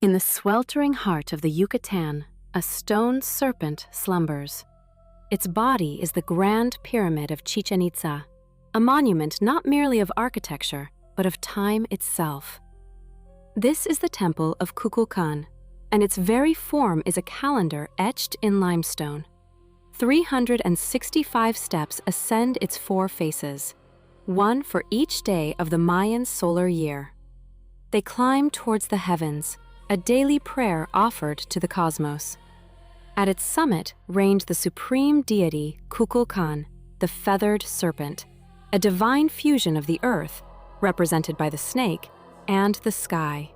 In the sweltering heart of the Yucatan, a stone serpent slumbers. Its body is the Grand Pyramid of Chichen Itza, a monument not merely of architecture, but of time itself. This is the temple of Kukulkan, and its very form is a calendar etched in limestone. 365 steps ascend its four faces, one for each day of the Mayan solar year. They climb towards the heavens, a daily prayer offered to the cosmos. At its summit reigned the supreme deity Kukulkan, the feathered serpent, a divine fusion of the earth, represented by the snake, and the sky,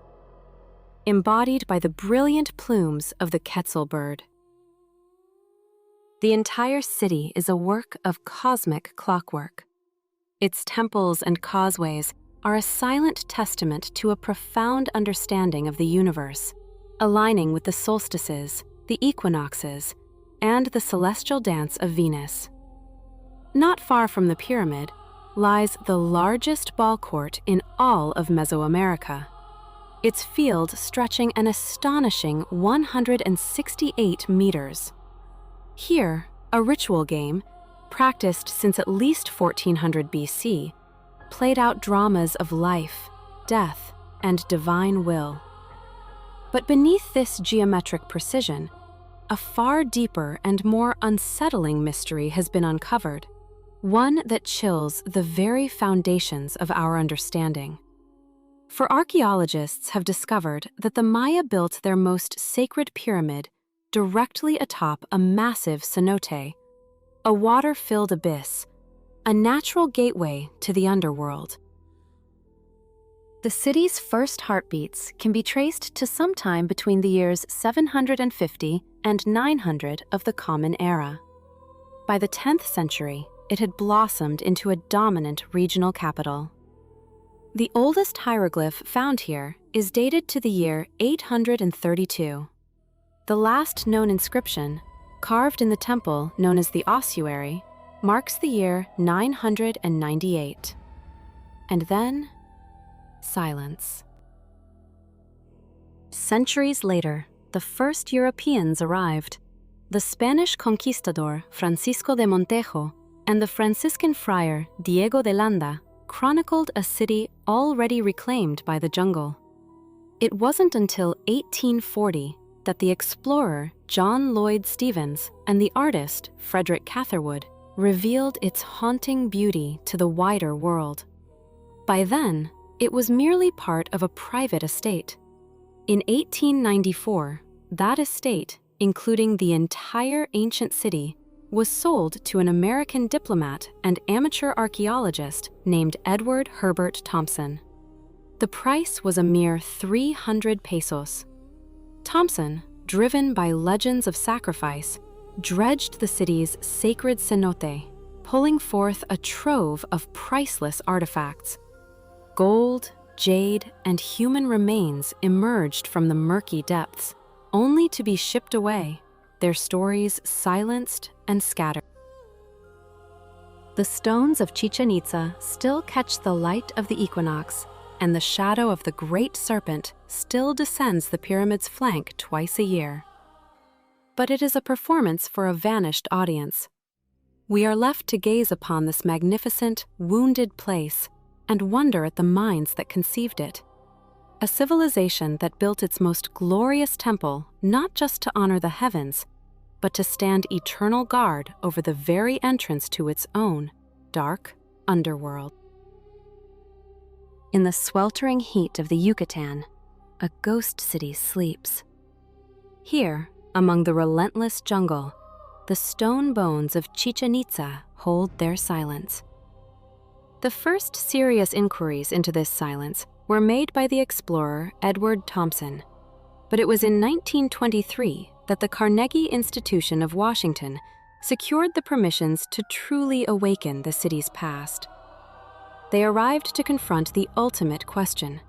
embodied by the brilliant plumes of the quetzal bird. The entire city is a work of cosmic clockwork. Its temples and causeways are a silent testament to a profound understanding of the universe, aligning with the solstices, the equinoxes, and the celestial dance of Venus. Not far from the pyramid lies the largest ball court in all of Mesoamerica, its field stretching an astonishing 168 meters. Here, a ritual game, practiced since at least 1400 BC, played out dramas of life, death, and divine will. But beneath this geometric precision, a far deeper and more unsettling mystery has been uncovered, one that chills the very foundations of our understanding. For archaeologists have discovered that the Maya built their most sacred pyramid directly atop a massive cenote, a water-filled abyss, a natural gateway to the underworld. The city's first heartbeats can be traced to sometime between the years 750 and 900 of the Common Era. By the 10th century, it had blossomed into a dominant regional capital. The oldest hieroglyph found here is dated to the year 832. The last known inscription, carved in the temple known as the ossuary, marks the year 998. And then, silence. Centuries later, the first Europeans arrived. The Spanish conquistador Francisco de Montejo and the Franciscan friar Diego de Landa chronicled a city already reclaimed by the jungle. It wasn't until 1840 that the explorer John Lloyd Stevens and the artist Frederick Catherwood revealed its haunting beauty to the wider world. By then, it was merely part of a private estate. In 1894, that estate, including the entire ancient city, was sold to an American diplomat and amateur archaeologist named Edward Herbert Thompson. The price was a mere 300 pesos. Thompson, driven by legends of sacrifice, dredged the city's sacred cenote, pulling forth a trove of priceless artifacts. Gold, jade, and human remains emerged from the murky depths, only to be shipped away, their stories silenced and scattered. The stones of Chichen Itza still catch the light of the equinox, and the shadow of the great serpent still descends the pyramid's flank twice a year. But it is a performance for a vanished audience. We are left to gaze upon this magnificent, wounded place and wonder at the minds that conceived it. A civilization that built its most glorious temple not just to honor the heavens, but to stand eternal guard over the very entrance to its own dark underworld. In the sweltering heat of the Yucatan, a ghost city sleeps. Here, among the relentless jungle, the stone bones of Chichen Itza hold their silence. The first serious inquiries into this silence were made by the explorer Edward Thompson, but it was in 1923 that the Carnegie Institution of Washington secured the permissions to truly awaken the city's past. They arrived to confront the ultimate question,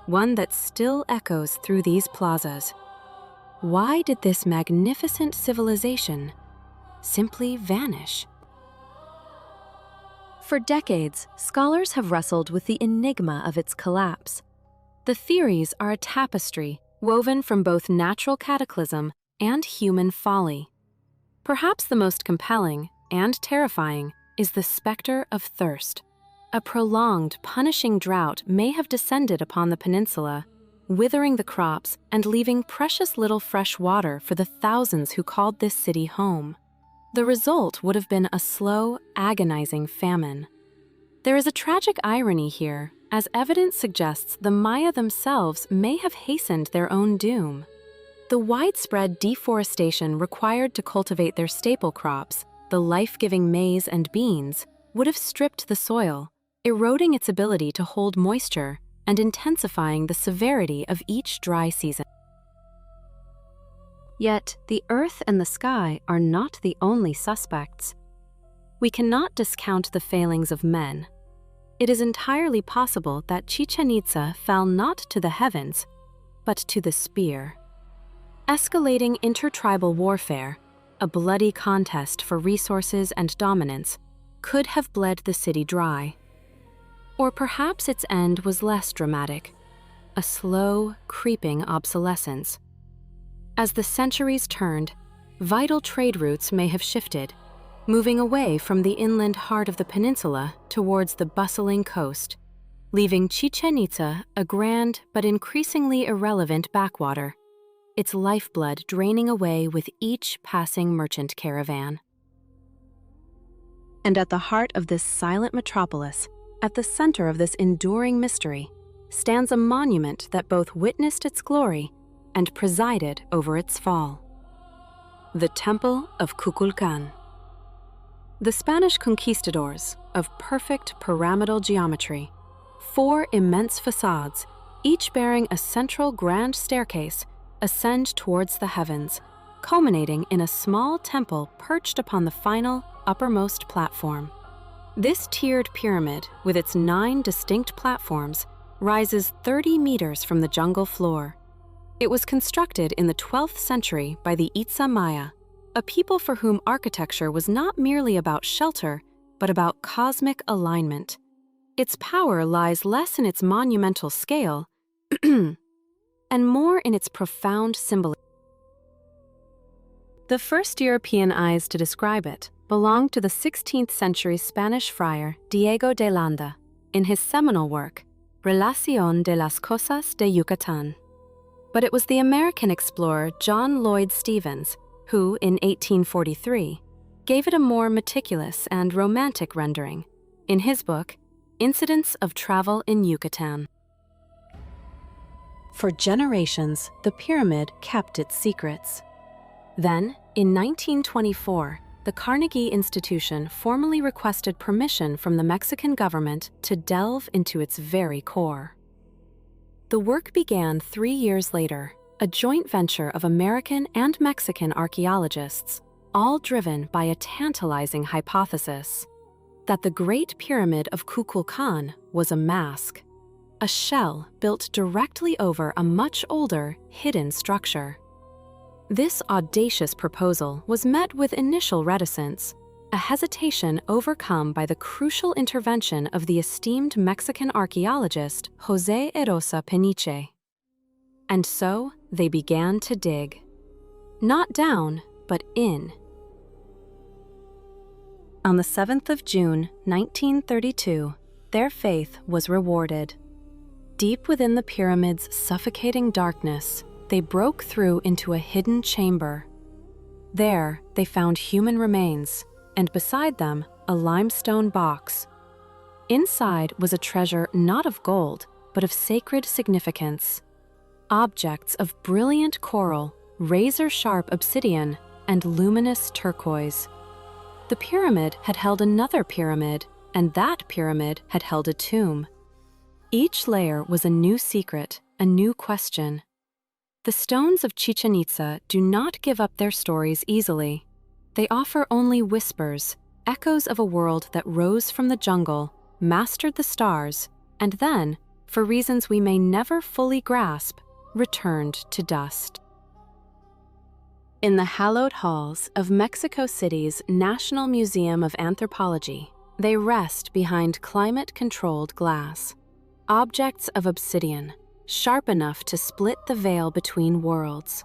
one that still echoes through these plazas. Why did this magnificent civilization simply vanish? For decades, scholars have wrestled with the enigma of its collapse. The theories are a tapestry woven from both natural cataclysm and human folly. Perhaps the most compelling and terrifying is the specter of thirst. A prolonged, punishing drought may have descended upon the peninsula, withering the crops and leaving precious little fresh water for the thousands who called this city home. The result would have been a slow, agonizing famine. There is a tragic irony here, as evidence suggests the Maya themselves may have hastened their own doom. The widespread deforestation required to cultivate their staple crops, the life-giving maize and beans, would have stripped the soil, eroding its ability to hold moisture and intensifying the severity of each dry season. Yet, the earth and the sky are not the only suspects. We cannot discount the failings of men. It is entirely possible that Chichen Itza fell not to the heavens, but to the spear. Escalating intertribal warfare, a bloody contest for resources and dominance, could have bled the city dry. Or perhaps its end was less dramatic, a slow, creeping obsolescence. As the centuries turned, vital trade routes may have shifted, moving away from the inland heart of the peninsula towards the bustling coast, leaving Chichen Itza a grand but increasingly irrelevant backwater, its lifeblood draining away with each passing merchant caravan. And at the heart of this silent metropolis, at the center of this enduring mystery, stands a monument that both witnessed its glory and presided over its fall. The Temple of Kukulkan. The Spanish conquistadors, of perfect pyramidal geometry, 4 immense facades, each bearing a central grand staircase, ascend towards the heavens, culminating in a small temple perched upon the final, uppermost platform. This tiered pyramid, with its 9 distinct platforms, rises 30 meters from the jungle floor. It was constructed in the 12th century by the Itza Maya, a people for whom architecture was not merely about shelter, but about cosmic alignment. Its power lies less in its monumental scale and more in its profound symbolism. The first European eyes to describe it belonged to the 16th century Spanish friar Diego de Landa in his seminal work, Relación de las Cosas de Yucatán. But it was the American explorer John Lloyd Stevens who, in 1843, gave it a more meticulous and romantic rendering in his book, Incidents of Travel in Yucatan. For generations, the pyramid kept its secrets. Then, in 1924, the Carnegie Institution formally requested permission from the Mexican government to delve into its very core. The work began 3 years later, a joint venture of American and Mexican archaeologists, all driven by a tantalizing hypothesis: that the Great Pyramid of Kukulkan was a mask, a shell built directly over a much older, hidden structure. This audacious proposal was met with initial reticence, a hesitation overcome by the crucial intervention of the esteemed Mexican archaeologist José Erosa Peniche. And so they began to dig. Not down, but in. On the 7th of June, 1932, their faith was rewarded. Deep within the pyramid's suffocating darkness, they broke through into a hidden chamber. There, they found human remains, and beside them, a limestone box. Inside was a treasure not of gold, but of sacred significance. Objects of brilliant coral, razor-sharp obsidian, and luminous turquoise. The pyramid had held another pyramid, and that pyramid had held a tomb. Each layer was a new secret, a new question. The stones of Chichen Itza do not give up their stories easily. They offer only whispers, echoes of a world that rose from the jungle, mastered the stars, and then, for reasons we may never fully grasp, returned to dust. In the hallowed halls of Mexico City's National Museum of Anthropology, they rest behind climate-controlled glass. Objects of obsidian, sharp enough to split the veil between worlds.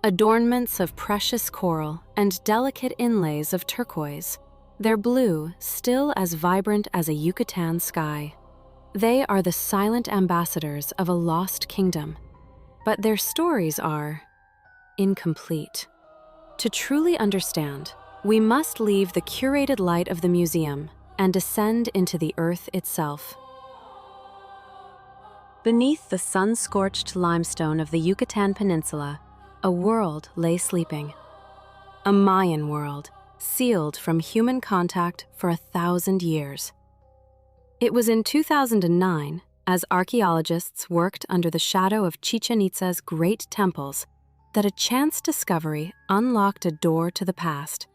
Adornments of precious coral and delicate inlays of turquoise, their blue still as vibrant as a Yucatan sky. They are the silent ambassadors of a lost kingdom, but their stories are incomplete. To truly understand, we must leave the curated light of the museum and descend into the earth itself. Beneath the sun-scorched limestone of the Yucatan Peninsula, a world lay sleeping. A Mayan world, sealed from human contact for 1,000 years. It was in 2009, as archaeologists worked under the shadow of Chichen Itza's great temples, that a chance discovery unlocked a door to the past.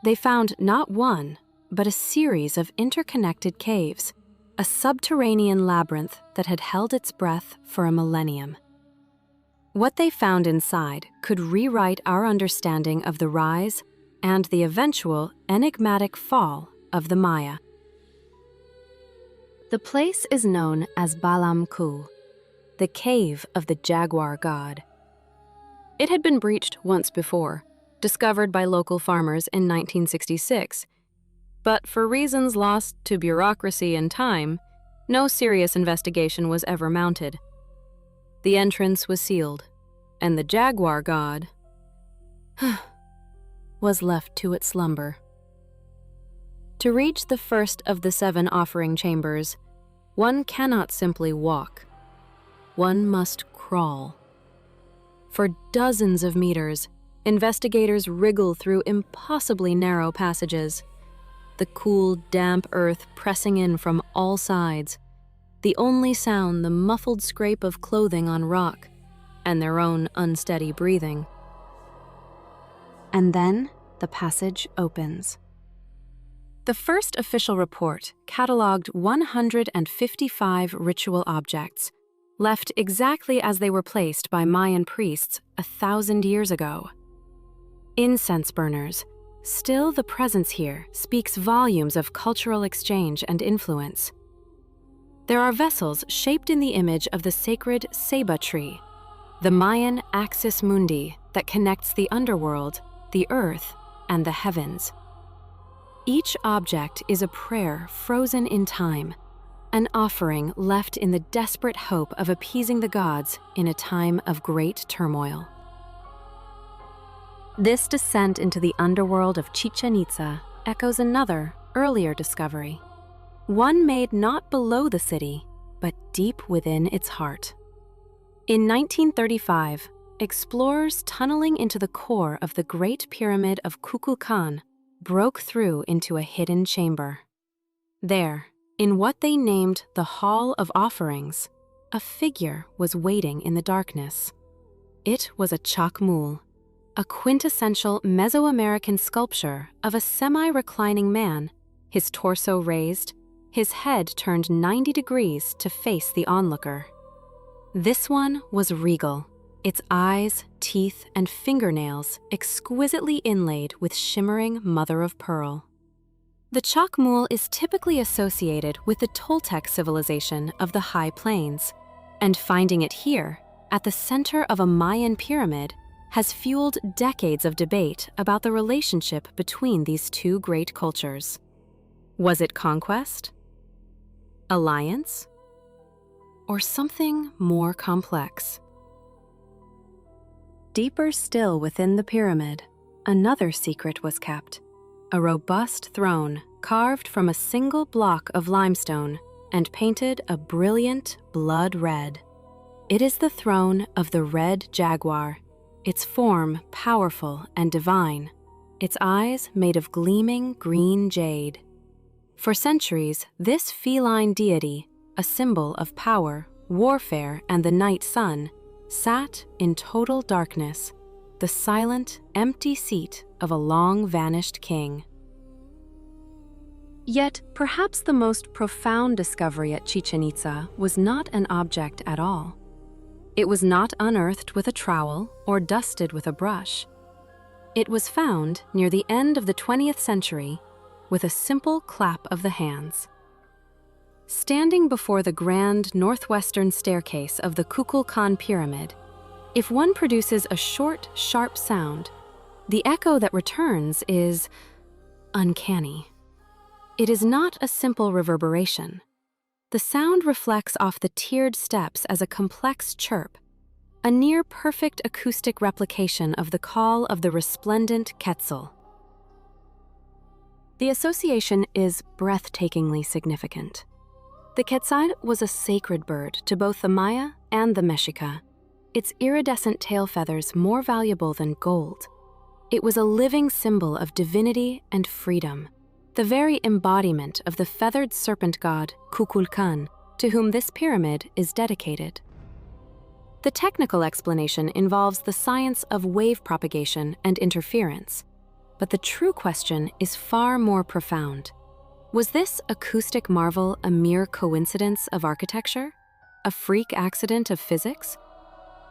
They found not one, but a series of interconnected caves, a subterranean labyrinth that had held its breath for a millennium. What they found inside could rewrite our understanding of the rise and the eventual enigmatic fall of the Maya. The place is known as Balam Ku, the cave of the Jaguar god. It had been breached once before, discovered by local farmers in 1966, but for reasons lost to bureaucracy and time, no serious investigation was ever mounted. The entrance was sealed, and the Jaguar god was left to its slumber. To reach the first of the 7 offering chambers, one cannot simply walk. One must crawl. For dozens of meters, investigators wriggle through impossibly narrow passages, the cool, damp earth pressing in from all sides, the only sound the muffled scrape of clothing on rock and their own unsteady breathing. And then the passage opens. The first official report cataloged 155 ritual objects, left exactly as they were placed by Mayan priests 1,000 years ago. Incense burners. Still, the presence here speaks volumes of cultural exchange and influence. There are vessels shaped in the image of the sacred ceiba tree, the Mayan axis mundi that connects the underworld, the earth, and the heavens. Each object is a prayer frozen in time, an offering left in the desperate hope of appeasing the gods in a time of great turmoil. This descent into the underworld of Chichen Itza echoes another, earlier discovery, one made not below the city, but deep within its heart. In 1935, explorers tunneling into the core of the Great Pyramid of Kukulkan broke through into a hidden chamber. There, in what they named the Hall of Offerings, a figure was waiting in the darkness. It was a chakmul, a quintessential Mesoamerican sculpture of a semi-reclining man, his torso raised, his head turned 90 degrees to face the onlooker. This one was regal, its eyes, teeth, and fingernails exquisitely inlaid with shimmering mother-of-pearl. The chakmul is typically associated with the Toltec civilization of the High Plains, and finding it here, at the center of a Mayan pyramid, has fueled decades of debate about the relationship between these two great cultures. Was it conquest? Alliance? Or something more complex? Deeper still within the pyramid, another secret was kept. A robust throne carved from a single block of limestone and painted a brilliant blood red. It is the throne of the red jaguar, its form powerful and divine, its eyes made of gleaming green jade. For centuries, this feline deity, a symbol of power, warfare, and the night sun, sat in total darkness, the silent, empty seat of a long-vanished king. Yet, perhaps the most profound discovery at Chichen Itza was not an object at all. It was not unearthed with a trowel or dusted with a brush. It was found near the end of the 20th century with a simple clap of the hands. Standing before the grand northwestern staircase of the Kukulkan Pyramid, if one produces a short, sharp sound, the echo that returns is uncanny. It is not a simple reverberation. The sound reflects off the tiered steps as a complex chirp, a near-perfect acoustic replication of the call of the resplendent Quetzal. The association is breathtakingly significant. The Quetzal was a sacred bird to both the Maya and the Mexica, its iridescent tail feathers more valuable than gold. It was a living symbol of divinity and freedom, the very embodiment of the feathered serpent god Kukulkan, to whom this pyramid is dedicated. The technical explanation involves the science of wave propagation and interference, but the true question is far more profound. Was this acoustic marvel a mere coincidence of architecture? A freak accident of physics?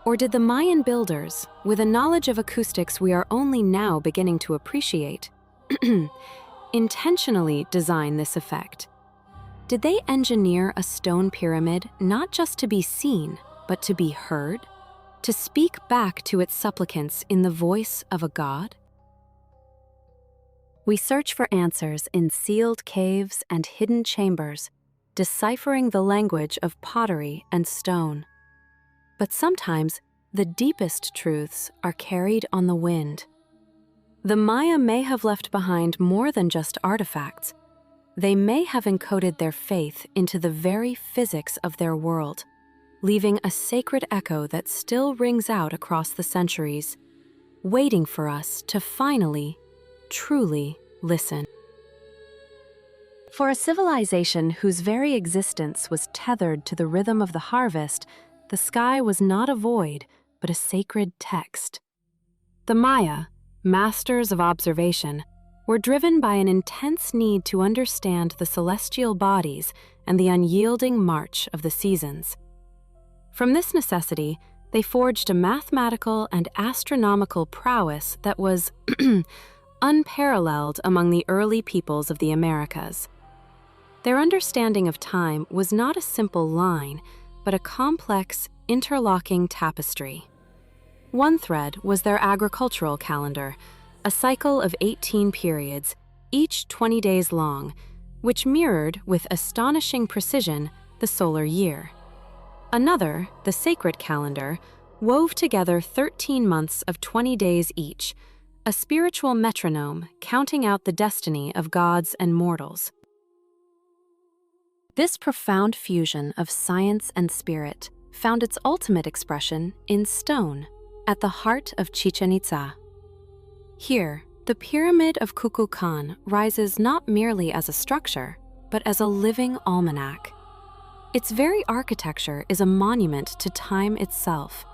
Or did the Mayan builders, with a knowledge of acoustics we are only now beginning to appreciate, intentionally design this effect? Did they engineer a stone pyramid not just to be seen, but to be heard? To speak back to its supplicants in the voice of a god? We search for answers in sealed caves and hidden chambers, deciphering the language of pottery and stone. But sometimes, the deepest truths are carried on the wind. The Maya may have left behind more than just artifacts. They may have encoded their faith into the very physics of their world, leaving a sacred echo that still rings out across the centuries, waiting for us to finally, truly listen. For a civilization whose very existence was tethered to the rhythm of the harvest, the sky was not a void, but a sacred text. The Maya, masters of observation, were driven by an intense need to understand the celestial bodies and the unyielding march of the seasons. From this necessity, they forged a mathematical and astronomical prowess that was unparalleled among the early peoples of the Americas. Their understanding of time was not a simple line, but a complex, interlocking tapestry. One thread was their agricultural calendar, a cycle of 18 periods, each 20 days long, which mirrored with astonishing precision the solar year. Another, the sacred calendar, wove together 13 months of 20 days each, a spiritual metronome counting out the destiny of gods and mortals. This profound fusion of science and spirit found its ultimate expression in stone, at the heart of Chichen Itza. Here, the Pyramid of Kukulkan rises not merely as a structure, but as a living almanac. Its very architecture is a monument to time itself.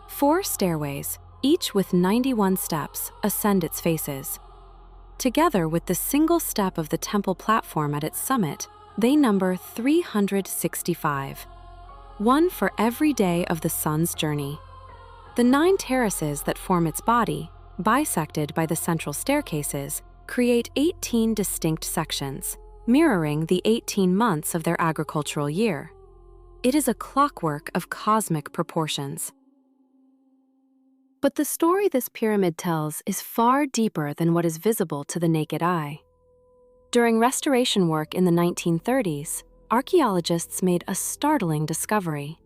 4 stairways, each with 91 steps, ascend its faces. Together with the single step of the temple platform at its summit, they number 365, one for every day of the sun's journey. The 9 terraces that form its body, bisected by the central staircases, create 18 distinct sections, mirroring the 18 months of their agricultural year. It is a clockwork of cosmic proportions. But the story this pyramid tells is far deeper than what is visible to the naked eye. During restoration work in the 1930s, archaeologists made a startling discovery.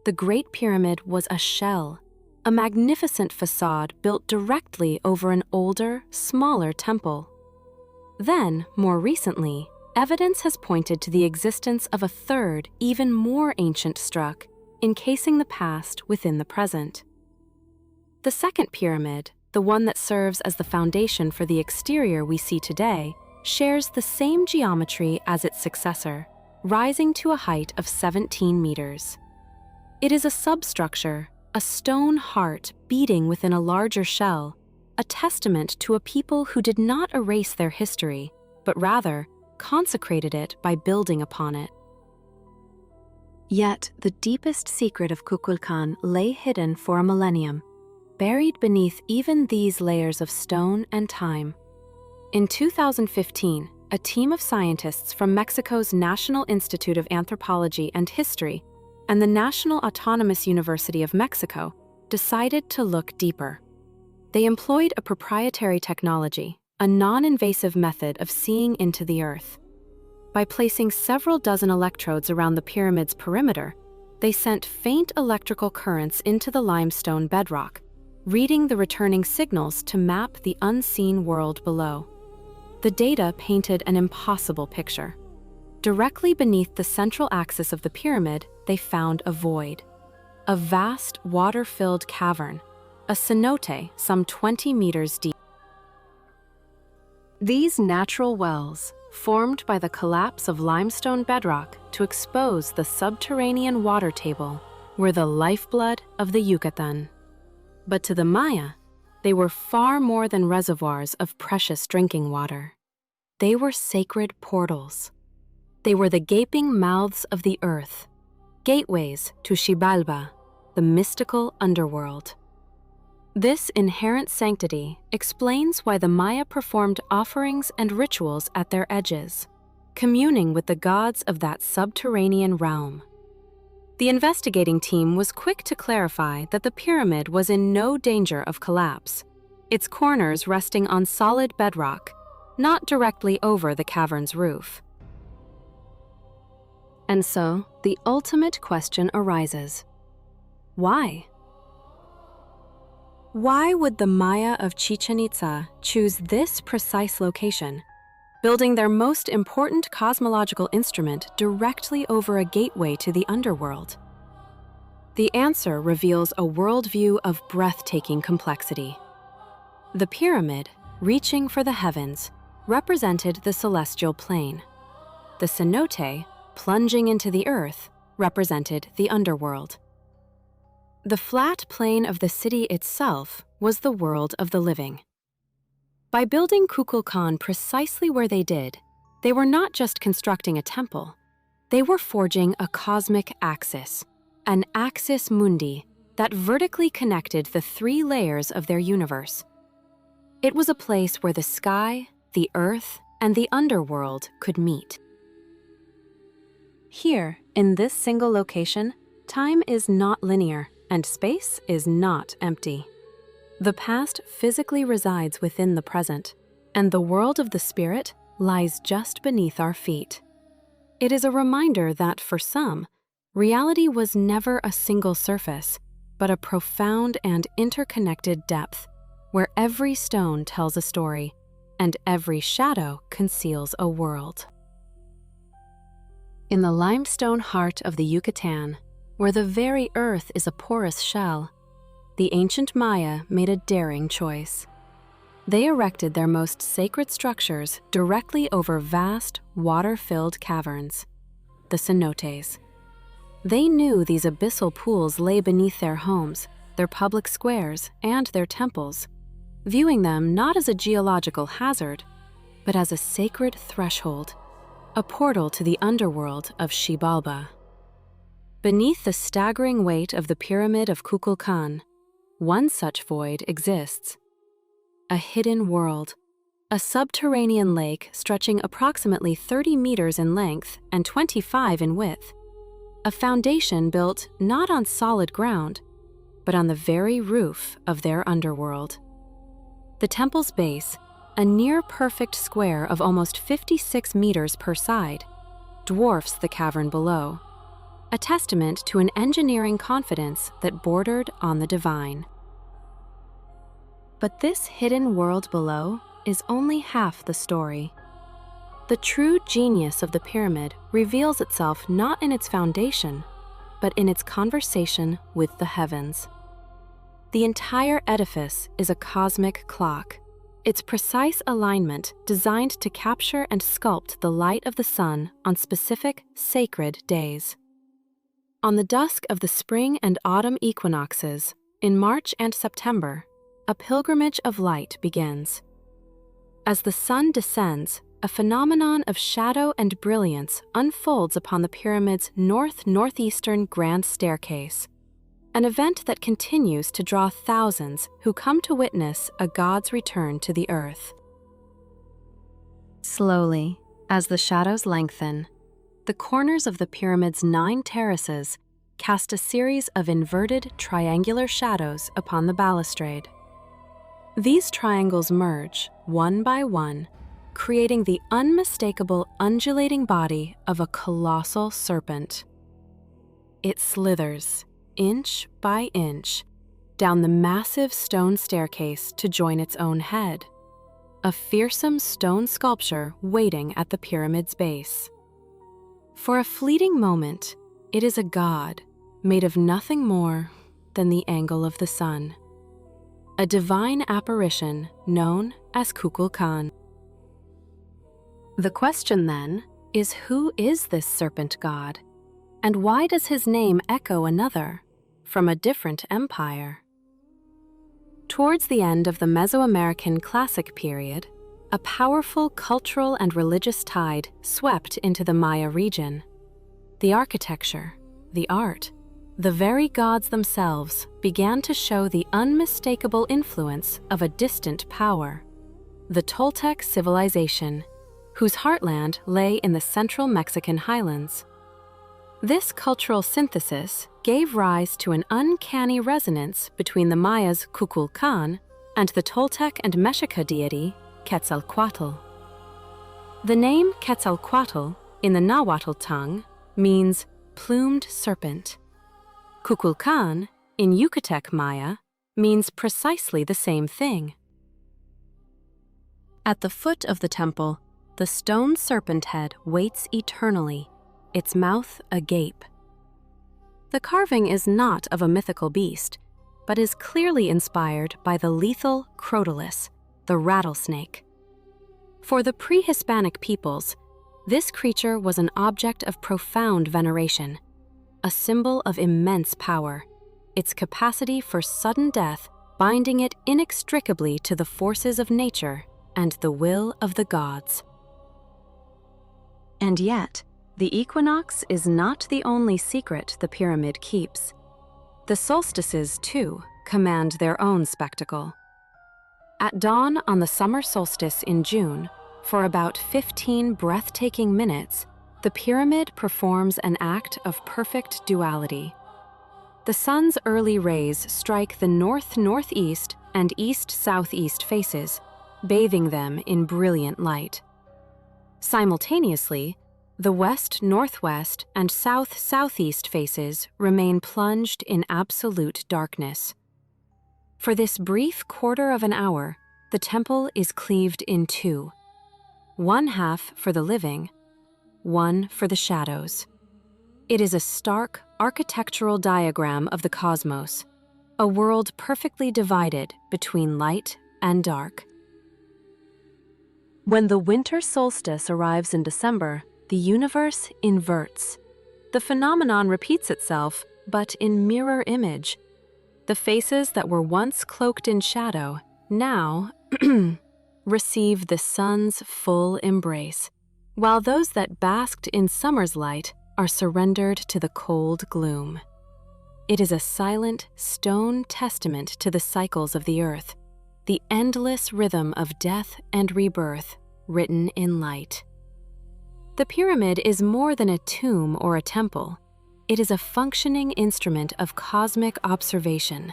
The Great Pyramid was a shell, a magnificent facade built directly over an older, smaller temple. Then, more recently, evidence has pointed to the existence of a third, even more ancient structure, encasing the past within the present. The second pyramid, the one that serves as the foundation for the exterior we see today, shares the same geometry as its successor, rising to a height of 17 meters. It is a substructure, a stone heart beating within a larger shell, a testament to a people who did not erase their history, but rather consecrated it by building upon it. Yet, the deepest secret of Kukulkan lay hidden for a millennium, buried beneath even these layers of stone and time. In 2015, a team of scientists from Mexico's National Institute of Anthropology and History and the National Autonomous University of Mexico decided to look deeper. They employed a proprietary technology, a non-invasive method of seeing into the earth. By placing several dozen electrodes around the pyramid's perimeter, they sent faint electrical currents into the limestone bedrock, reading the returning signals to map the unseen world below. The data painted an impossible picture. Directly beneath the central axis of the pyramid, they found a void. A vast, water-filled cavern, a cenote some 20 meters deep. These natural wells, formed by the collapse of limestone bedrock to expose the subterranean water table, were the lifeblood of the Yucatan. But to the Maya, they were far more than reservoirs of precious drinking water. They were sacred portals. They were the gaping mouths of the earth, gateways to Xibalba, the mystical underworld. This inherent sanctity explains why the Maya performed offerings and rituals at their edges, communing with the gods of that subterranean realm. The investigating team was quick to clarify that the pyramid was in no danger of collapse, its corners resting on solid bedrock, not directly over the cavern's roof. And so, the ultimate question arises: why? Why would the Maya of Chichen Itza choose this precise location, building their most important cosmological instrument directly over a gateway to the underworld? The answer reveals a worldview of breathtaking complexity. The pyramid, reaching for the heavens, represented the celestial plane. The cenote, plunging into the earth, represented the underworld. The flat plain of the city itself was the world of the living. By building Kukulkan precisely where they did, they were not just constructing a temple, they were forging a cosmic axis, an axis mundi that vertically connected the three layers of their universe. It was a place where the sky, the earth, and the underworld could meet. Here, in this single location, time is not linear, and space is not empty. The past physically resides within the present, and the world of the spirit lies just beneath our feet. It is a reminder that, for some, reality was never a single surface, but a profound and interconnected depth, where every stone tells a story, and every shadow conceals a world. In the limestone heart of the Yucatan, where the very earth is a porous shell, the ancient Maya made a daring choice. They erected their most sacred structures directly over vast, water-filled caverns, the cenotes. They knew these abyssal pools lay beneath their homes, their public squares, and their temples, viewing them not as a geological hazard, but as a sacred threshold, a portal to the underworld of Xibalba. Beneath the staggering weight of the pyramid of Kukulkan, one such void exists. A hidden world, a subterranean lake stretching approximately 30 meters in length and 25 in width. A foundation built not on solid ground, but on the very roof of their underworld. The temple's base, a near-perfect square of almost 56 meters per side, dwarfs the cavern below, a testament to an engineering confidence that bordered on the divine. But this hidden world below is only half the story. The true genius of the pyramid reveals itself not in its foundation, but in its conversation with the heavens. The entire edifice is a cosmic clock, its precise alignment designed to capture and sculpt the light of the sun on specific, sacred days. On the dusk of the spring and autumn equinoxes, in March and September, a pilgrimage of light begins. As the sun descends, a phenomenon of shadow and brilliance unfolds upon the pyramid's northeastern grand staircase, an event that continues to draw thousands who come to witness a god's return to the earth. Slowly, As the shadows lengthen, the corners of the pyramid's 9 terraces cast a series of inverted triangular shadows upon the balustrade. These triangles merge, one by one, creating the unmistakable undulating body of a colossal serpent. It slithers, inch by inch, down the massive stone staircase to join its own head, a fearsome stone sculpture waiting at the pyramid's base. For a fleeting moment, it is a god made of nothing more than the angle of the sun, a divine apparition known as Kukulkan. The question then is, who is this serpent god, and why does his name echo another from a different empire? Towards the end of the Mesoamerican Classic period, a powerful cultural and religious tide swept into the Maya region. The architecture, the art, the very gods themselves began to show the unmistakable influence of a distant power, the Toltec civilization, whose heartland lay in the central Mexican highlands. This cultural synthesis gave rise to an uncanny resonance between the Mayas' Kukulkan and the Toltec and Mexica deity Quetzalcoatl. The name Quetzalcoatl in the Nahuatl tongue means plumed serpent. Kukulkan in Yucatec Maya means precisely the same thing. At the foot of the temple, the stone serpent head waits eternally, its mouth agape. The carving is not of a mythical beast, but is clearly inspired by the lethal Crotalus, the rattlesnake. For the pre-Hispanic peoples, this creature was an object of profound veneration, a symbol of immense power, its capacity for sudden death binding it inextricably to the forces of nature and the will of the gods. And yet, the equinox is not the only secret the pyramid keeps. The solstices, too, command their own spectacle. At dawn on the summer solstice in June, for about 15 breathtaking minutes, the pyramid performs an act of perfect duality. The sun's early rays strike the north-northeast and east-southeast faces, bathing them in brilliant light. Simultaneously, the west-northwest and south-southeast faces remain plunged in absolute darkness. For this brief quarter of an hour, the temple is cleaved in two, one half for the living, one for the shadows. It is a stark architectural diagram of the cosmos, a world perfectly divided between light and dark. When the winter solstice arrives in December, the universe inverts. The phenomenon repeats itself, but in mirror image. The faces that were once cloaked in shadow now receive the sun's full embrace, while those that basked in summer's light are surrendered to the cold gloom. It is a silent, stone testament to the cycles of the earth, the endless rhythm of death and rebirth written in light. The pyramid is more than a tomb or a temple. It is a functioning instrument of cosmic observation,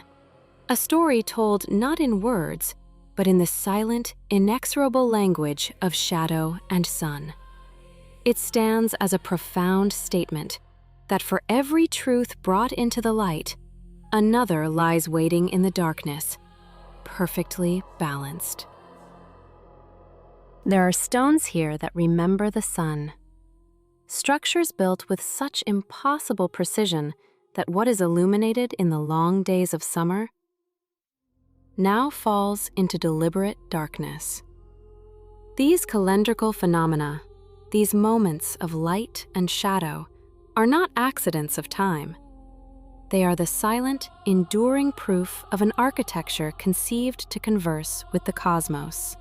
a story told not in words, but in the silent, inexorable language of shadow and sun. It stands as a profound statement that for every truth brought into the light, another lies waiting in the darkness, perfectly balanced. There are stones here that remember the sun. Structures built with such impossible precision that what is illuminated in the long days of summer now falls into deliberate darkness. These calendrical phenomena, these moments of light and shadow, are not accidents of time. They are the silent, enduring proof of an architecture conceived to converse with the cosmos.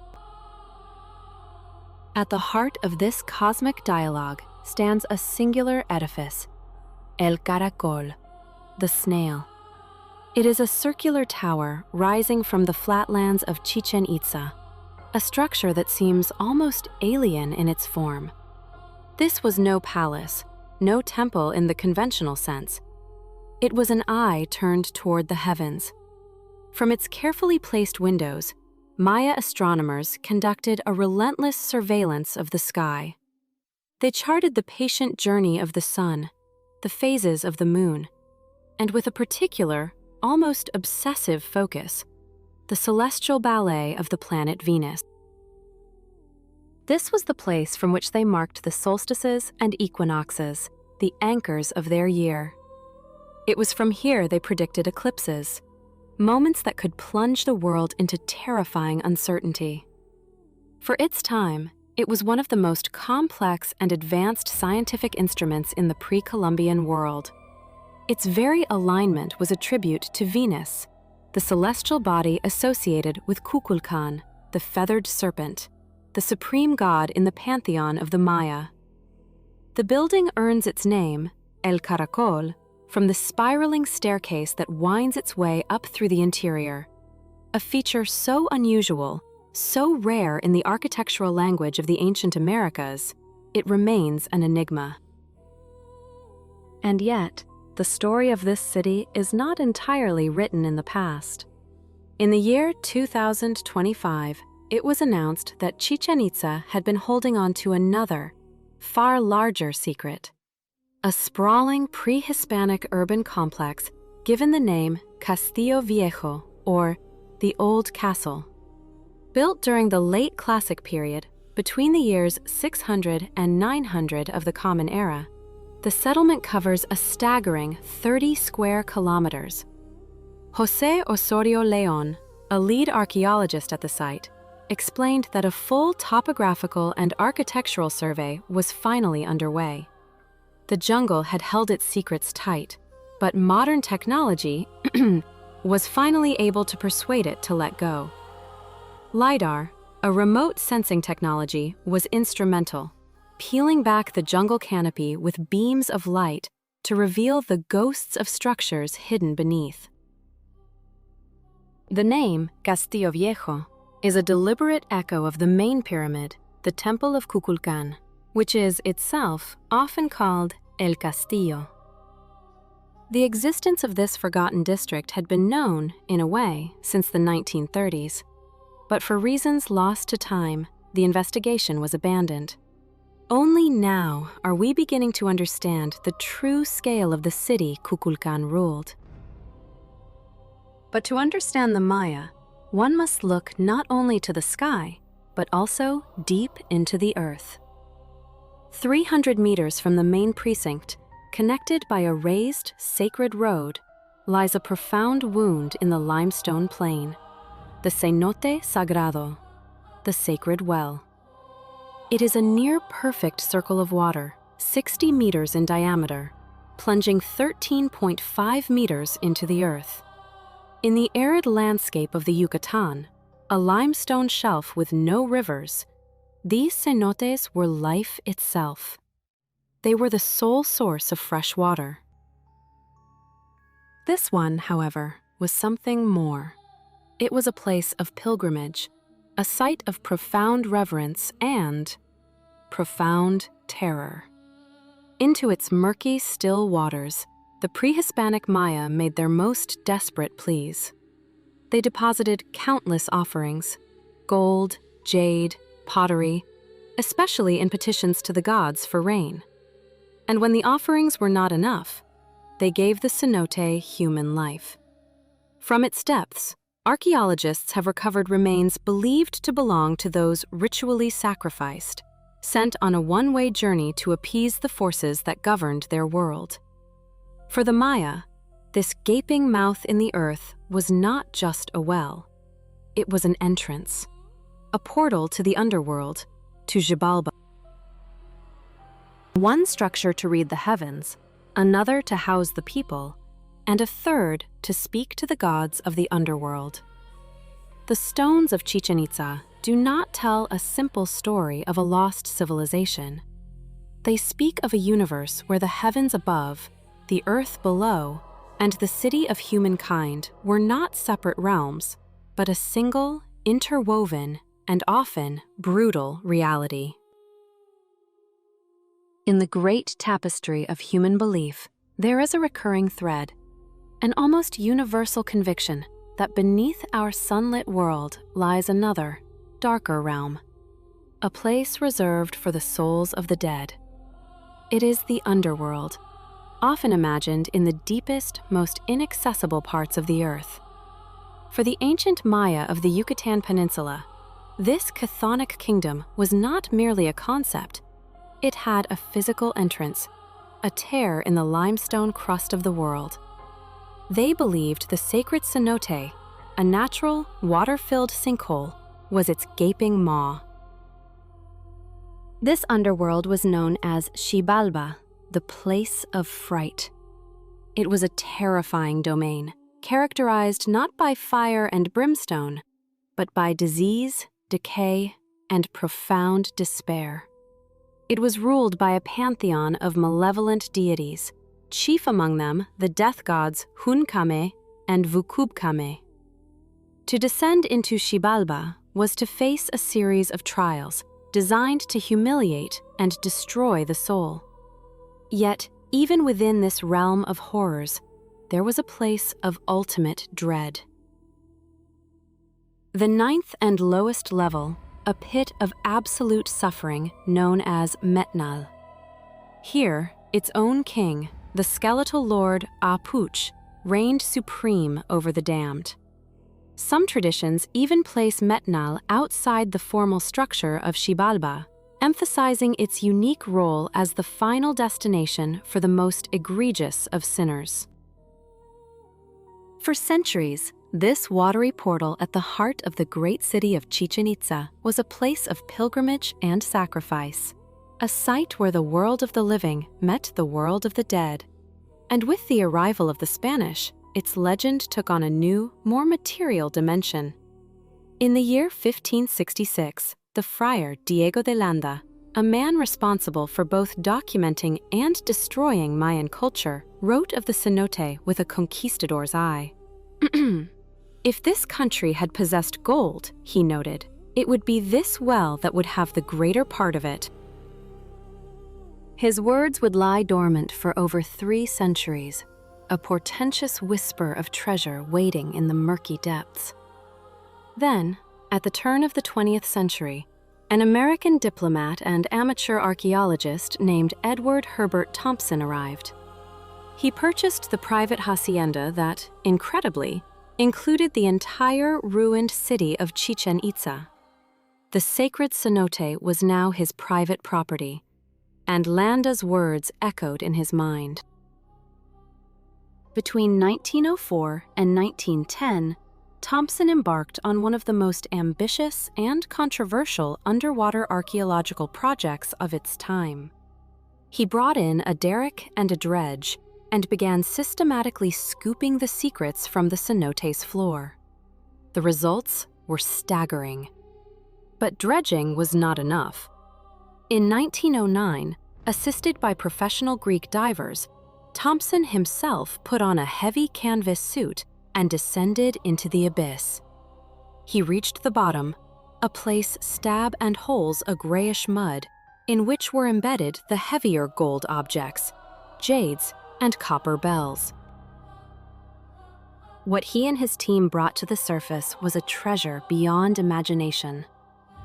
At the heart of this cosmic dialogue stands a singular edifice, El Caracol, the snail. It is a circular tower rising from the flatlands of Chichen Itza, a structure that seems almost alien in its form, This was no palace, no temple in the conventional sense. It was an eye turned toward the heavens. From its carefully placed windows, Maya astronomers conducted a relentless surveillance of the sky. They charted the patient journey of the sun, the phases of the moon, and with a particular, almost obsessive focus, the celestial ballet of the planet Venus. This was the place from which they marked the solstices and equinoxes, the anchors of their year. It was from here they predicted eclipses, moments that could plunge the world into terrifying uncertainty. For its time, it was one of the most complex and advanced scientific instruments in the pre-Columbian world. Its very alignment was a tribute to Venus, the celestial body associated with Kukulkan, the feathered serpent, the supreme god in the pantheon of the Maya. The building earns its name, El Caracol, from the spiraling staircase that winds its way up through the interior, a feature so unusual, so rare in the architectural language of the ancient Americas, it remains an enigma. And yet, the story of this city is not entirely written in the past. In the year 2025, it was announced that Chichen Itza had been holding on to another, far larger secret. A sprawling pre-Hispanic urban complex given the name Castillo Viejo, or the Old Castle. Built during the late Classic period, between the years 600 and 900 of the Common Era, the settlement covers a staggering 30 square kilometers. José Osorio León, a lead archaeologist at the site, explained that a full topographical and architectural survey was finally underway. The jungle had held its secrets tight, but modern technology was finally able to persuade it to let go. LiDAR, a remote sensing technology, was instrumental, peeling back the jungle canopy with beams of light to reveal the ghosts of structures hidden beneath. The name Castillo Viejo is a deliberate echo of the main pyramid, the Temple of Kukulkan, which is itself often called El Castillo. The existence of this forgotten district had been known, in a way, since the 1930s, but for reasons lost to time, the investigation was abandoned. Only now are we beginning to understand the true scale of the city Kukulkan ruled. But to understand the Maya, one must look not only to the sky, but also deep into the earth. 300 meters from the main precinct, connected by a raised, sacred road, lies a profound wound in the limestone plain, the Cenote Sagrado, the sacred well. It is a near-perfect circle of water, 60 meters in diameter, plunging 13.5 meters into the earth. In the arid landscape of the Yucatan, a limestone shelf with no rivers, these cenotes were life itself. They were the sole source of fresh water. This one, however, was something more. It was a place of pilgrimage, a site of profound reverence and profound terror. Into its murky, still waters, the pre-Hispanic Maya made their most desperate pleas. They deposited countless offerings, gold, jade, pottery, especially in petitions to the gods for rain. And when the offerings were not enough, they gave the cenote human life. From its depths, archaeologists have recovered remains believed to belong to those ritually sacrificed, sent on a one-way journey to appease the forces that governed their world. For the Maya, this gaping mouth in the earth was not just a well. It was an entrance, a portal to the underworld, to Xibalba. One structure to read the heavens, another to house the people, and a third to speak to the gods of the underworld. The stones of Chichen Itza do not tell a simple story of a lost civilization. They speak of a universe where the heavens above, the earth below, and the city of humankind were not separate realms, but a single, interwoven, and often brutal reality. In the great tapestry of human belief, there is a recurring thread, an almost universal conviction that beneath our sunlit world lies another, darker realm, a place reserved for the souls of the dead. It is the underworld, often imagined in the deepest, most inaccessible parts of the earth. For the ancient Maya of the Yucatan Peninsula, this chthonic kingdom was not merely a concept. It had a physical entrance, a tear in the limestone crust of the world. They believed the sacred cenote, a natural, water-filled sinkhole, was its gaping maw. This underworld was known as Xibalba, the place of fright. It was a terrifying domain, characterized not by fire and brimstone, but by disease, decay, and profound despair. It was ruled by a pantheon of malevolent deities, chief among them the death gods Hunkame and Vukubkame. To descend into Xibalba was to face a series of trials designed to humiliate and destroy the soul. Yet, even within this realm of horrors, there was a place of ultimate dread. The ninth and lowest level, a pit of absolute suffering known as Metnal. Here, its own king, the skeletal lord Apuch, reigned supreme over the damned. Some traditions even place Metnal outside the formal structure of Xibalba, emphasizing its unique role as the final destination for the most egregious of sinners. For centuries, this watery portal at the heart of the great city of Chichen Itza was a place of pilgrimage and sacrifice, a site where the world of the living met the world of the dead. And with the arrival of the Spanish, its legend took on a new, more material dimension. In the year 1566, the friar Diego de Landa, a man responsible for both documenting and destroying Mayan culture, wrote of the cenote with a conquistador's eye. If this country had possessed gold, he noted, it would be this well that would have the greater part of it. His words would lie dormant for over 3 centuries, a portentous whisper of treasure waiting in the murky depths. Then, at the turn of the 20th century, an American diplomat and amateur archaeologist named Edward Herbert Thompson arrived. He purchased the private hacienda that, incredibly, included the entire ruined city of Chichen Itza. The sacred cenote was now his private property, and Landa's words echoed in his mind. Between 1904 and 1910, Thompson embarked on one of the most ambitious and controversial underwater archaeological projects of its time. He brought in a derrick and a dredge and began systematically scooping the secrets from the cenote's floor. The results were staggering. But dredging was not enough. In 1909, assisted by professional Greek divers, Thompson himself put on a heavy canvas suit and descended into the abyss. He reached the bottom, a place stab and holes a grayish mud, in which were embedded the heavier gold objects, jades and copper bells. What he and his team brought to the surface was a treasure beyond imagination,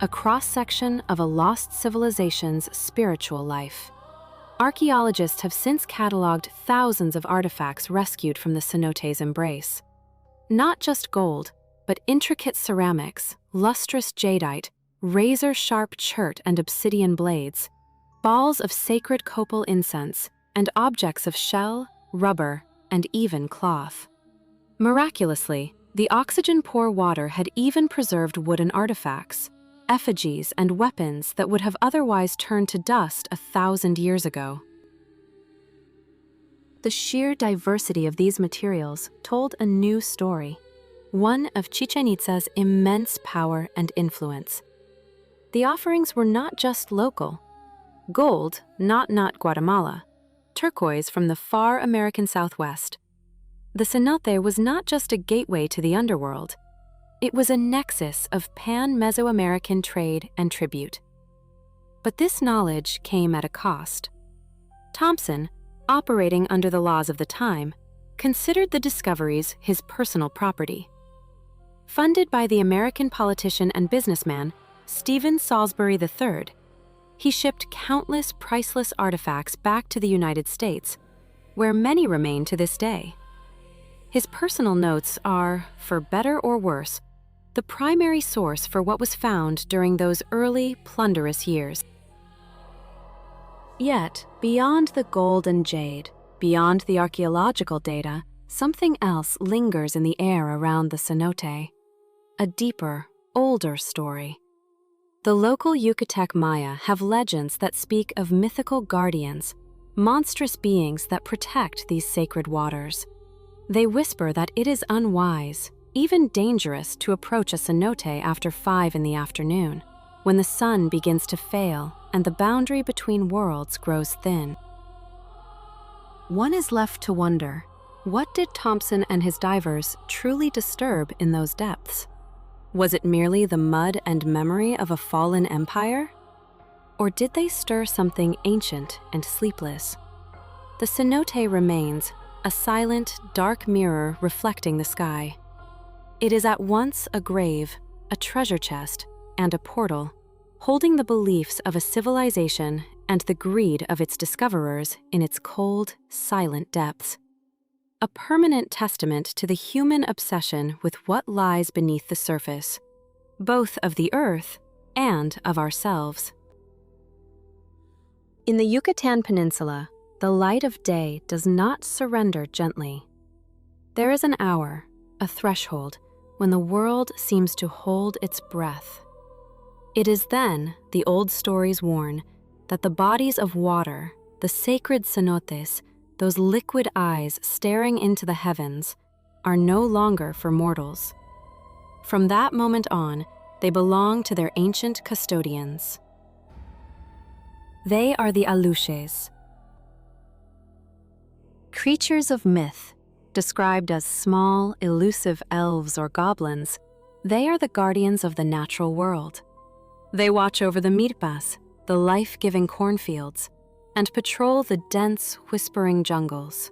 a cross-section of a lost civilization's spiritual life. Archaeologists have since cataloged thousands of artifacts rescued from the cenote's embrace. Not just gold, but intricate ceramics, lustrous jadeite, razor-sharp chert and obsidian blades, balls of sacred copal incense, and objects of shell, rubber, and even cloth. Miraculously, the oxygen-poor water had even preserved wooden artifacts, effigies and weapons that would have otherwise turned to dust 1,000 years ago. The sheer diversity of these materials told a new story, one of Chichen Itza's immense power and influence. The offerings were not just local. Gold, not Guatemala, turquoise from the far American Southwest. The cenote was not just a gateway to the underworld. It was a nexus of pan-Mesoamerican trade and tribute. But this knowledge came at a cost. Thompson, operating under the laws of the time, considered the discoveries his personal property. Funded by the American politician and businessman Stephen Salisbury III, he shipped countless priceless artifacts back to the United States, where many remain to this day. His personal notes are, for better or worse, the primary source for what was found during those early, plunderous years. Yet, beyond the gold and jade, beyond the archaeological data, something else lingers in the air around the cenote. A deeper, older story. The local Yucatec Maya have legends that speak of mythical guardians, monstrous beings that protect these sacred waters. They whisper that it is unwise, even dangerous, to approach a cenote after 5 in the afternoon, when the sun begins to fail and the boundary between worlds grows thin. One is left to wonder, what did Thompson and his divers truly disturb in those depths? Was it merely the mud and memory of a fallen empire? Or did they stir something ancient and sleepless? The cenote remains, a silent, dark mirror reflecting the sky. It is at once a grave, a treasure chest, and a portal, holding the beliefs of a civilization and the greed of its discoverers in its cold, silent depths. A permanent testament to the human obsession with what lies beneath the surface, both of the earth and of ourselves. In the Yucatan Peninsula, the light of day does not surrender gently. There is an hour, a threshold, when the world seems to hold its breath. It is then, the old stories warn, that the bodies of water, the sacred cenotes, those liquid eyes staring into the heavens, are no longer for mortals. From that moment on, they belong to their ancient custodians. They are the aluches. Creatures of myth, described as small, elusive elves or goblins, they are the guardians of the natural world. They watch over the milpas, the life-giving cornfields, and patrol the dense, whispering jungles.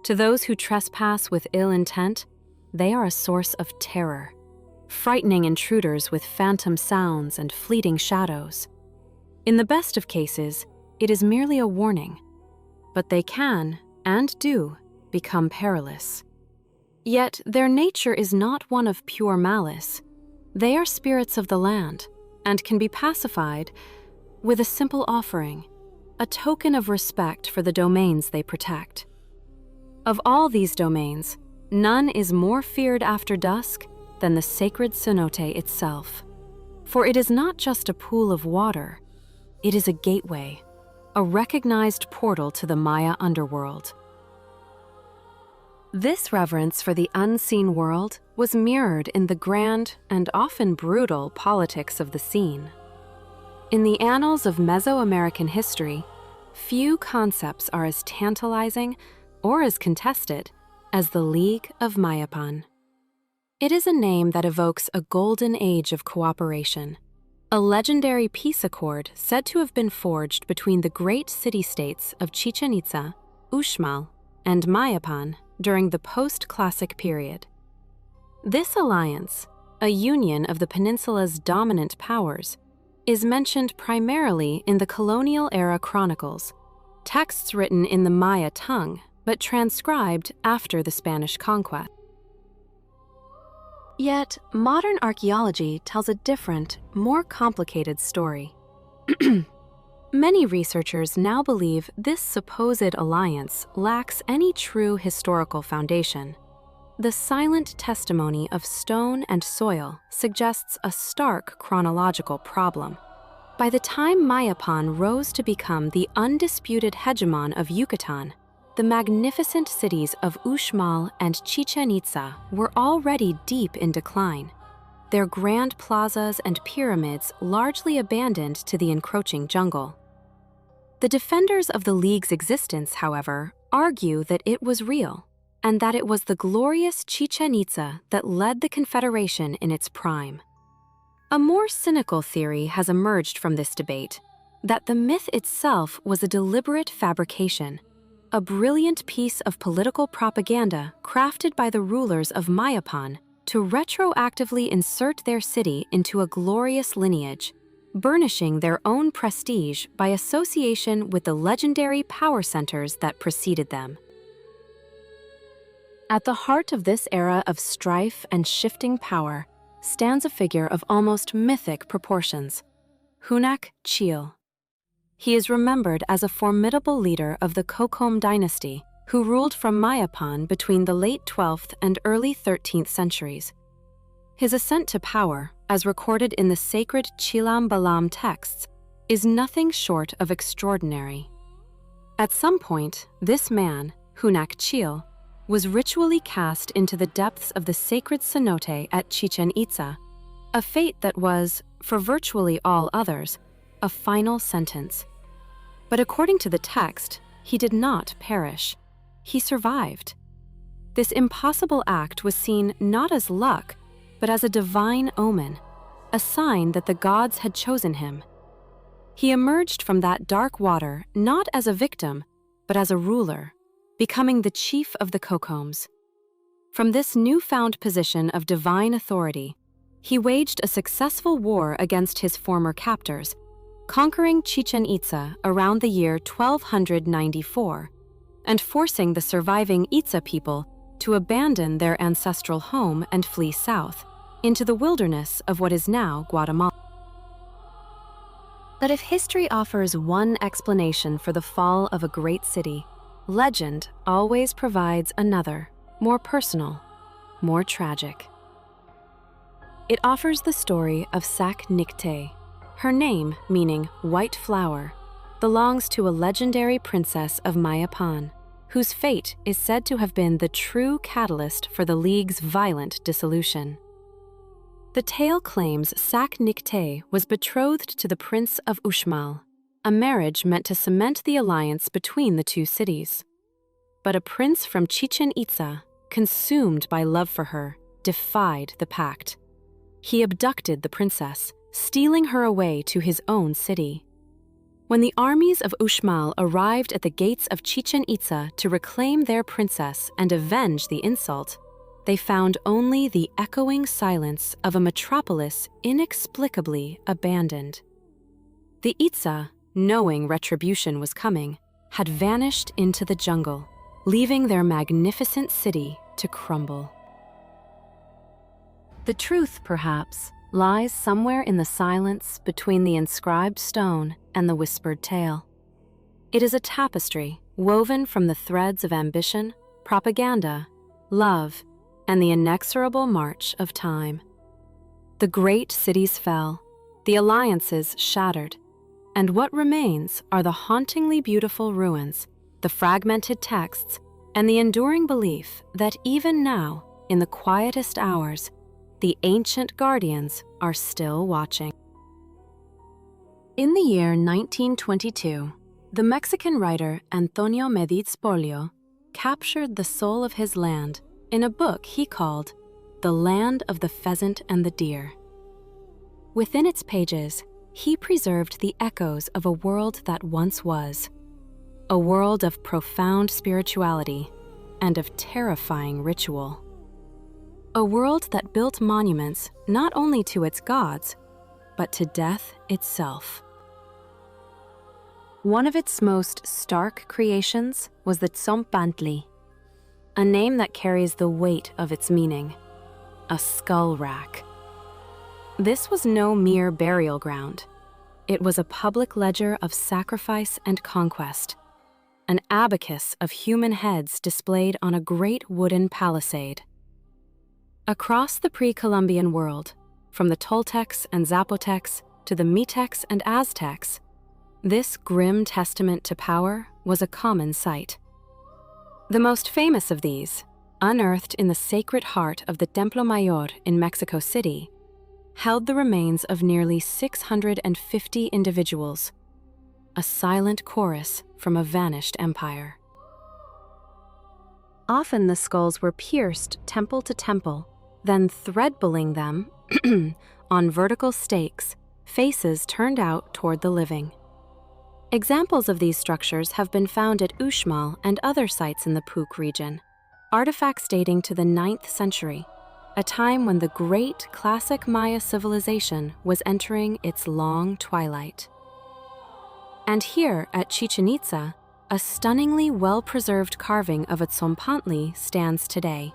To those who trespass with ill intent, they are a source of terror, frightening intruders with phantom sounds and fleeting shadows. In the best of cases, it is merely a warning, but they can, and do, become perilous. Yet their nature is not one of pure malice. They are spirits of the land, and can be pacified with a simple offering, a token of respect for the domains they protect. Of all these domains, none is more feared after dusk than the sacred cenote itself. For it is not just a pool of water, it is a gateway, a recognized portal to the Maya underworld. This reverence for the unseen world was mirrored in the grand and often brutal politics of the scene. In the annals of Mesoamerican history, few concepts are as tantalizing or as contested as the League of Mayapan. It is a name that evokes a golden age of cooperation, a legendary peace accord said to have been forged between the great city-states of Chichen Itza, Uxmal, and Mayapan during the post-classic period. This alliance, a union of the peninsula's dominant powers, is mentioned primarily in the colonial-era chronicles, texts written in the Maya tongue but transcribed after the Spanish conquest. Yet, modern archaeology tells a different, more complicated story. Many researchers now believe this supposed alliance lacks any true historical foundation. The silent testimony of stone and soil suggests a stark chronological problem. By the time Mayapan rose to become the undisputed hegemon of Yucatan, the magnificent cities of Uxmal and Chichen Itza were already deep in decline, their grand plazas and pyramids largely abandoned to the encroaching jungle. The defenders of the League's existence, however, argue that it was real, and that it was the glorious Chichen Itza that led the Confederation in its prime. A more cynical theory has emerged from this debate, that the myth itself was a deliberate fabrication, a brilliant piece of political propaganda crafted by the rulers of Mayapan to retroactively insert their city into a glorious lineage, burnishing their own prestige by association with the legendary power centers that preceded them. At the heart of this era of strife and shifting power stands a figure of almost mythic proportions, Hunak Chil. He is remembered as a formidable leader of the Kokom dynasty who ruled from Mayapan between the late 12th and early 13th centuries. His ascent to power, as recorded in the sacred Chilam Balam texts, is nothing short of extraordinary. At some point, this man, Hunak Chil, was ritually cast into the depths of the sacred cenote at Chichen Itza, a fate that was, for virtually all others, a final sentence. But according to the text, he did not perish. He survived. This impossible act was seen not as luck, but as a divine omen, a sign that the gods had chosen him. He emerged from that dark water not as a victim, but as a ruler, becoming the chief of the Kokoms. From this newfound position of divine authority, he waged a successful war against his former captors, conquering Chichen Itza around the year 1294, and forcing the surviving Itza people to abandon their ancestral home and flee south, into the wilderness of what is now Guatemala. But if history offers one explanation for the fall of a great city, legend always provides another, more personal, more tragic. It offers the story of Sak Nikte. Her name, meaning white flower, belongs to a legendary princess of Mayapan, whose fate is said to have been the true catalyst for the League's violent dissolution. The tale claims Sak Nikte was betrothed to the Prince of Uxmal, a marriage meant to cement the alliance between the two cities. But a prince from Chichen Itza, consumed by love for her, defied the pact. He abducted the princess, stealing her away to his own city. When the armies of Uxmal arrived at the gates of Chichen Itza to reclaim their princess and avenge the insult, they found only the echoing silence of a metropolis inexplicably abandoned. The Itza, knowing retribution was coming, had vanished into the jungle, leaving their magnificent city to crumble. The truth, perhaps, lies somewhere in the silence between the inscribed stone and the whispered tale. It is a tapestry woven from the threads of ambition, propaganda, love, and the inexorable march of time. The great cities fell, the alliances shattered, and what remains are the hauntingly beautiful ruins, the fragmented texts, and the enduring belief that even now, in the quietest hours, the ancient guardians are still watching. In the year 1922, the Mexican writer Antonio Mediz Polio captured the soul of his land in a book he called The Land of the Pheasant and the Deer. Within its pages, he preserved the echoes of a world that once was, a world of profound spirituality and of terrifying ritual. A world that built monuments not only to its gods, but to death itself. One of its most stark creations was the Tzompantli, a name that carries the weight of its meaning, a skull rack. This was no mere burial ground. It was a public ledger of sacrifice and conquest, an abacus of human heads displayed on a great wooden palisade. Across the pre-Columbian world, from the Toltecs and Zapotecs to the Mixtecs and Aztecs, this grim testament to power was a common sight. The most famous of these, unearthed in the sacred heart of the Templo Mayor in Mexico City, held the remains of nearly 650 individuals, a silent chorus from a vanished empire. Often the skulls were pierced temple to temple, then thread-bulling them on vertical stakes, faces turned out toward the living. Examples of these structures have been found at Uxmal and other sites in the Puuc region, artifacts dating to the 9th century, a time when the great classic Maya civilization was entering its long twilight. And here at Chichen Itza, a stunningly well-preserved carving of a Tzompantli stands today.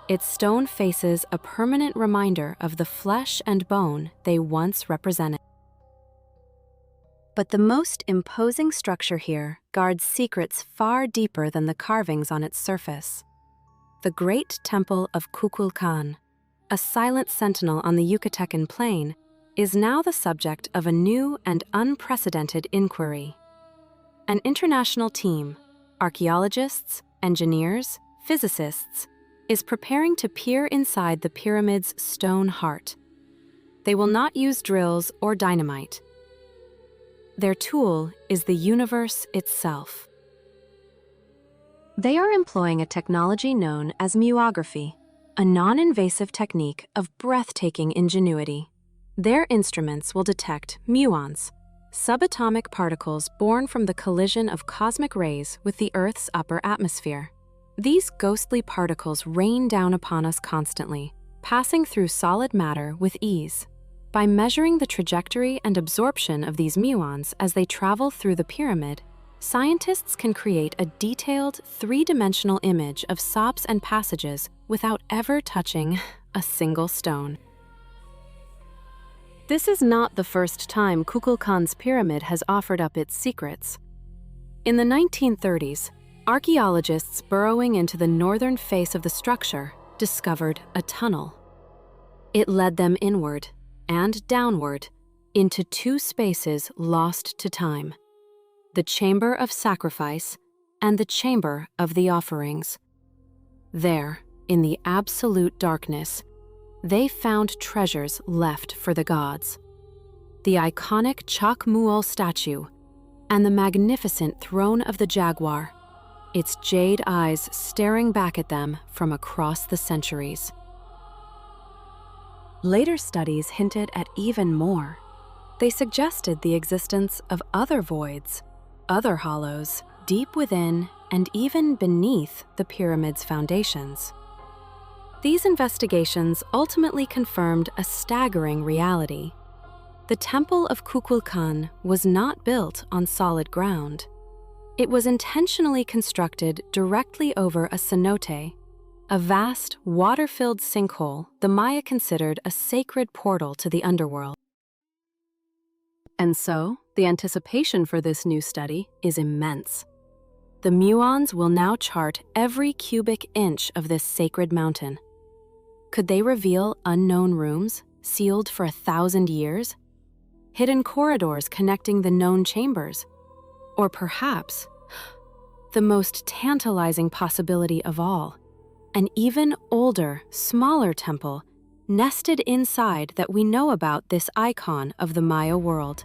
Its stone faces a permanent reminder of the flesh and bone they once represented. But the most imposing structure here guards secrets far deeper than the carvings on its surface. The great temple of Kukulkan, a silent sentinel on the Yucatecan plain, is now the subject of a new and unprecedented inquiry. An international team, archaeologists, engineers, physicists, is preparing to peer inside the pyramid's stone heart. They will not use drills or dynamite. Their tool is the universe itself. They are employing a technology known as muography, a non-invasive technique of breathtaking ingenuity. Their instruments will detect muons, subatomic particles born from the collision of cosmic rays with the Earth's upper atmosphere. These ghostly particles rain down upon us constantly, passing through solid matter with ease. By measuring the trajectory and absorption of these muons as they travel through the pyramid, scientists can create a detailed, three-dimensional image of sops and passages without ever touching a single stone. This is not the first time Kukulkan's pyramid has offered up its secrets. In the 1930s, archaeologists burrowing into the northern face of the structure discovered a tunnel. It led them inward and downward into two spaces lost to time: the chamber of sacrifice and the chamber of the offerings. There, in the absolute darkness, they found treasures left for the gods: the iconic Chakmuol statue and the magnificent throne of the Jaguar, its jade eyes staring back at them from across the centuries. Later studies hinted at even more. They suggested the existence of other voids, other hollows, deep within and even beneath the pyramid's foundations. These investigations ultimately confirmed a staggering reality. The Temple of Kukulkan was not built on solid ground. It was intentionally constructed directly over a cenote, a vast, water-filled sinkhole the Maya considered a sacred portal to the underworld. And so, the anticipation for this new study is immense. The muons will now chart every cubic inch of this sacred mountain. Could they reveal unknown rooms, sealed for 1,000 years? Hidden corridors connecting the known chambers? Or perhaps, the most tantalizing possibility of all, an even older, smaller temple nested inside that we know about this icon of the Maya world.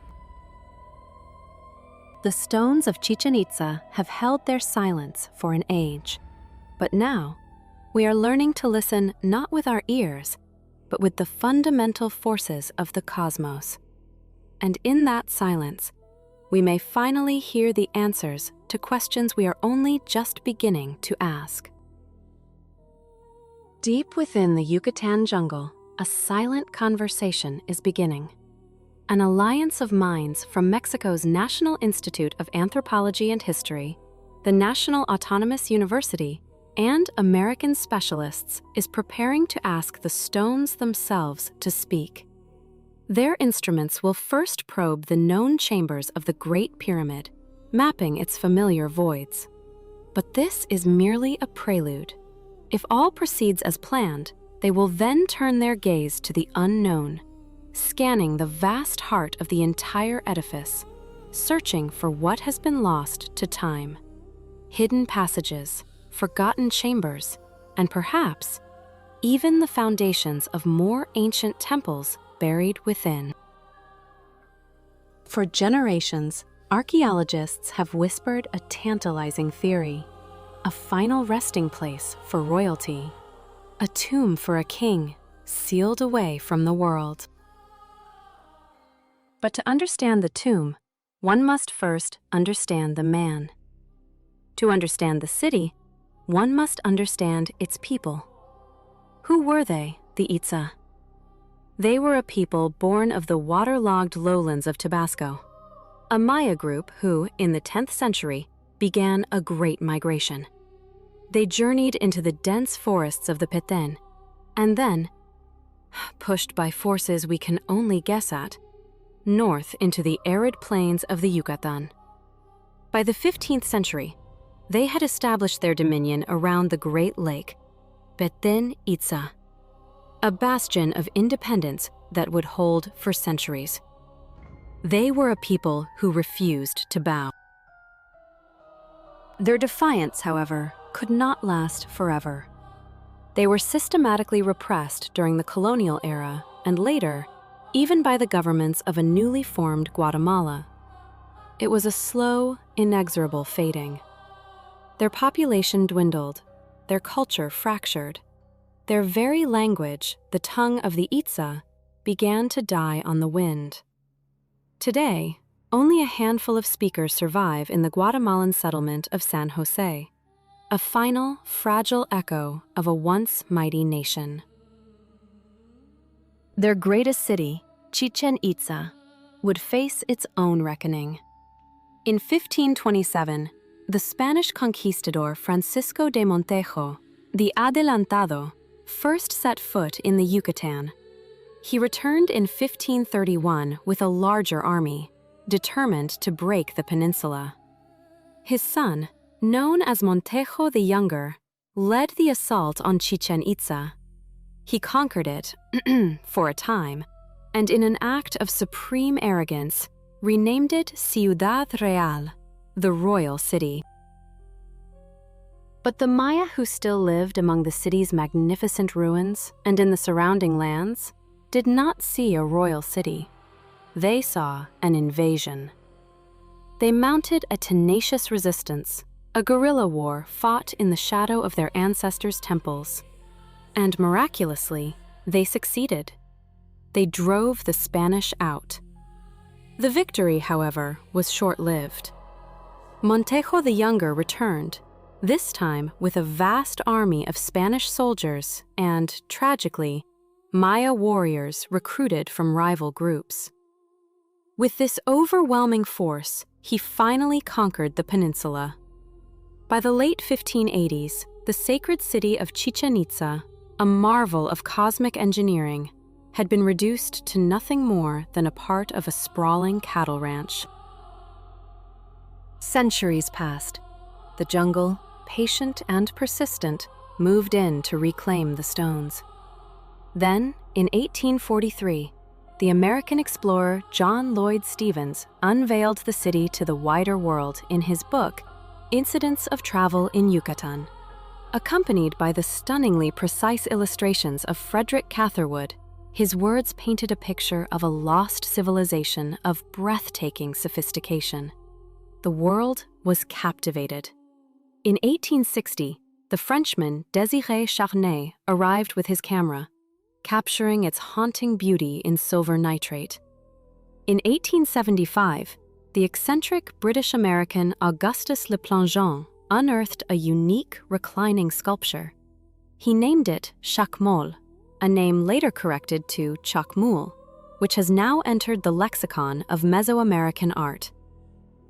The stones of Chichen Itza have held their silence for an age, but now, we are learning to listen not with our ears, but with the fundamental forces of the cosmos. And in that silence, we may finally hear the answers to questions we are only just beginning to ask. Deep within the Yucatan jungle, a silent conversation is beginning. An alliance of minds from Mexico's National Institute of Anthropology and History, the National Autonomous University, and American specialists is preparing to ask the stones themselves to speak. Their instruments will first probe the known chambers of the Great Pyramid, mapping its familiar voids. But this is merely a prelude. If all proceeds as planned, they will then turn their gaze to the unknown, scanning the vast heart of the entire edifice, searching for what has been lost to time. Hidden passages, forgotten chambers, and perhaps even the foundations of more ancient temples buried within. For generations, archaeologists have whispered a tantalizing theory: a final resting place for royalty, a tomb for a king sealed away from the world. But to understand the tomb, one must first understand the man. To understand the city, one must understand its people. Who were they, the Itza? They were a people born of the waterlogged lowlands of Tabasco, a Maya group who, in the 10th century, began a great migration. They journeyed into the dense forests of the Petén, and then, pushed by forces we can only guess at, north into the arid plains of the Yucatan. By the 15th century, they had established their dominion around the Great Lake, Chichen Itza, a bastion of independence that would hold for centuries. They were a people who refused to bow. Their defiance, however, could not last forever. They were systematically repressed during the colonial era and later, even by the governments of a newly formed Guatemala. It was a slow, inexorable fading. Their population dwindled, their culture fractured. Their very language, the tongue of the Itza, began to die on the wind. Today, only a handful of speakers survive in the Guatemalan settlement of San Jose, a final, fragile echo of a once mighty nation. Their greatest city, Chichen Itza, would face its own reckoning. In 1527, the Spanish conquistador Francisco de Montejo, the Adelantado, first set foot in the Yucatan. He returned in 1531 with a larger army, determined to break the peninsula. His son, known as Montejo the Younger, led the assault on Chichen Itza. He conquered it, for a time, and in an act of supreme arrogance, renamed it Ciudad Real, the royal city. But the Maya who still lived among the city's magnificent ruins and in the surrounding lands did not see a royal city. They saw an invasion. They mounted a tenacious resistance, a guerrilla war fought in the shadow of their ancestors' temples. And miraculously, they succeeded. They drove the Spanish out. The victory, however, was short-lived. Montejo the Younger returned, this time with a vast army of Spanish soldiers and, tragically, Maya warriors recruited from rival groups. With this overwhelming force, he finally conquered the peninsula. By the late 1580s, the sacred city of Chichen Itza, a marvel of cosmic engineering, had been reduced to nothing more than a part of a sprawling cattle ranch. Centuries passed. The jungle, patient and persistent, moved in to reclaim the stones. Then, in 1843, the American explorer John Lloyd Stevens unveiled the city to the wider world in his book, Incidents of Travel in Yucatan. Accompanied by the stunningly precise illustrations of Frederick Catherwood, his words painted a picture of a lost civilization of breathtaking sophistication. The world was captivated. In 1860, the Frenchman Désiré Charnay arrived with his camera, capturing its haunting beauty in silver nitrate. In 1875, the eccentric British-American Augustus Le Plongeon unearthed a unique reclining sculpture. He named it Chacmol, a name later corrected to Chacmool, which has now entered the lexicon of Mesoamerican art.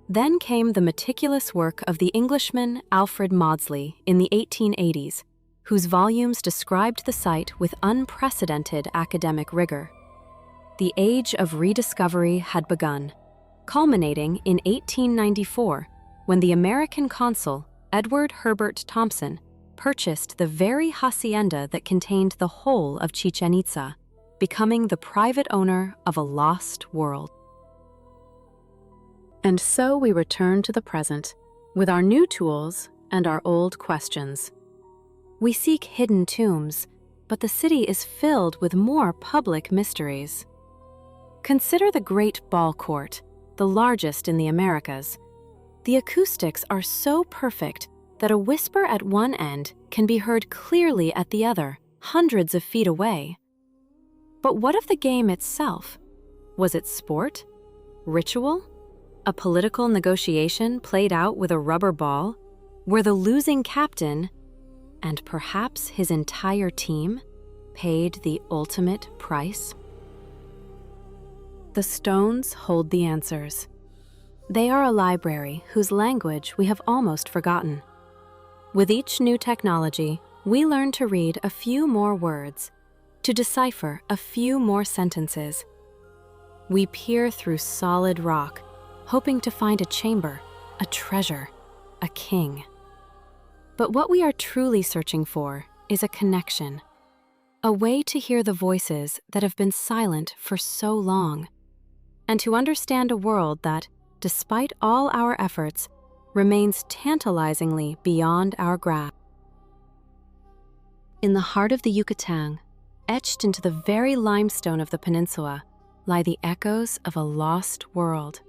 Then came the meticulous work of the Englishman Alfred Maudsley in the 1880s, whose volumes described the site with unprecedented academic rigor. The age of rediscovery had begun, culminating in 1894, when the American consul, Edward Herbert Thompson, purchased the very hacienda that contained the whole of Chichen Itza, becoming the private owner of a lost world. And so we return to the present, with our new tools and our old questions. We seek hidden tombs, but the city is filled with more public mysteries. Consider the Great Ball Court, the largest in the Americas. The acoustics are so perfect that a whisper at one end can be heard clearly at the other, hundreds of feet away. But what of the game itself? Was it sport? Ritual? A political negotiation played out with a rubber ball, where the losing captain, and perhaps his entire team, paid the ultimate price? The stones hold the answers. They are a library whose language we have almost forgotten. With each new technology, we learn to read a few more words, to decipher a few more sentences. We peer through solid rock, hoping to find a chamber, a treasure, a king. But what we are truly searching for is a connection, a way to hear the voices that have been silent for so long, and to understand a world that, despite all our efforts, remains tantalizingly beyond our grasp. In the heart of the Yucatan, etched into the very limestone of the peninsula, lie the echoes of a lost world.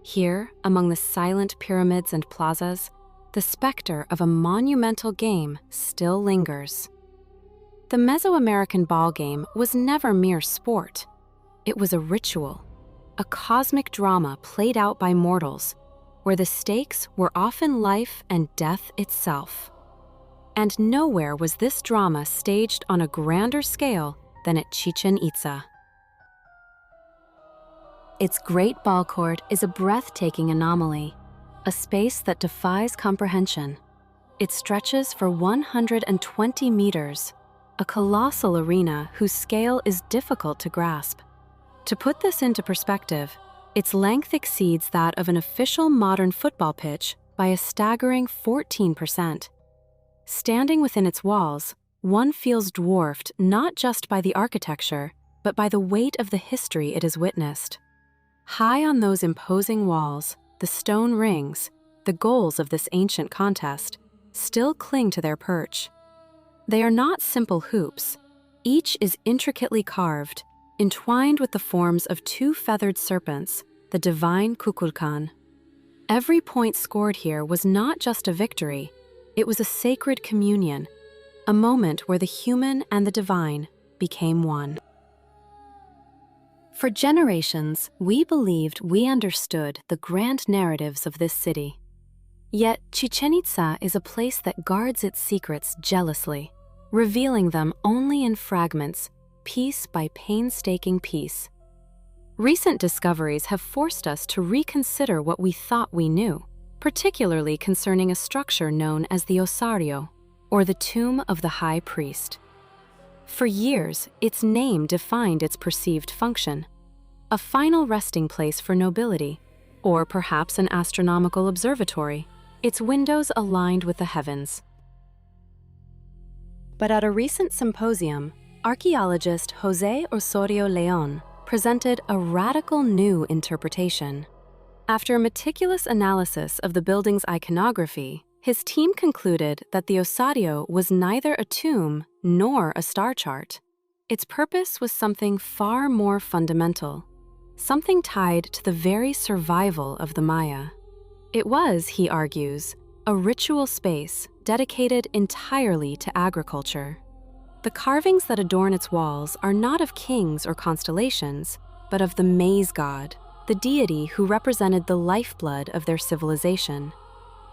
Here, among the silent pyramids and plazas, the specter of a monumental game still lingers. The Mesoamerican ball game was never mere sport. It was a ritual, a cosmic drama played out by mortals, where the stakes were often life and death itself. And nowhere was this drama staged on a grander scale than at Chichen Itza. Its great ball court is a breathtaking anomaly, a space that defies comprehension. It stretches for 120 meters, a colossal arena whose scale is difficult to grasp. To put this into perspective, its length exceeds that of an official modern football pitch by a staggering 14%. Standing within its walls, one feels dwarfed not just by the architecture, but by the weight of the history it has witnessed. High on those imposing walls, the stone rings, the goals of this ancient contest, still cling to their perch. They are not simple hoops. Each is intricately carved, entwined with the forms of two feathered serpents, the divine Kukulkan. Every point scored here was not just a victory, it was a sacred communion, a moment where the human and the divine became one. For generations, we believed we understood the grand narratives of this city. Yet Chichen Itza is a place that guards its secrets jealously, revealing them only in fragments, piece by painstaking piece. Recent discoveries have forced us to reconsider what we thought we knew, particularly concerning a structure known as the osario, or the tomb of the high priest. For years, its name defined its perceived function, a final resting place for nobility, or perhaps an astronomical observatory, its windows aligned with the heavens. But at a recent symposium, archaeologist José Osorio León presented a radical new interpretation. After a meticulous analysis of the building's iconography, his team concluded that the osario was neither a tomb nor a star chart. Its purpose was something far more fundamental, something tied to the very survival of the Maya. It was, he argues, a ritual space dedicated entirely to agriculture. The carvings that adorn its walls are not of kings or constellations, but of the maize god, the deity who represented the lifeblood of their civilization.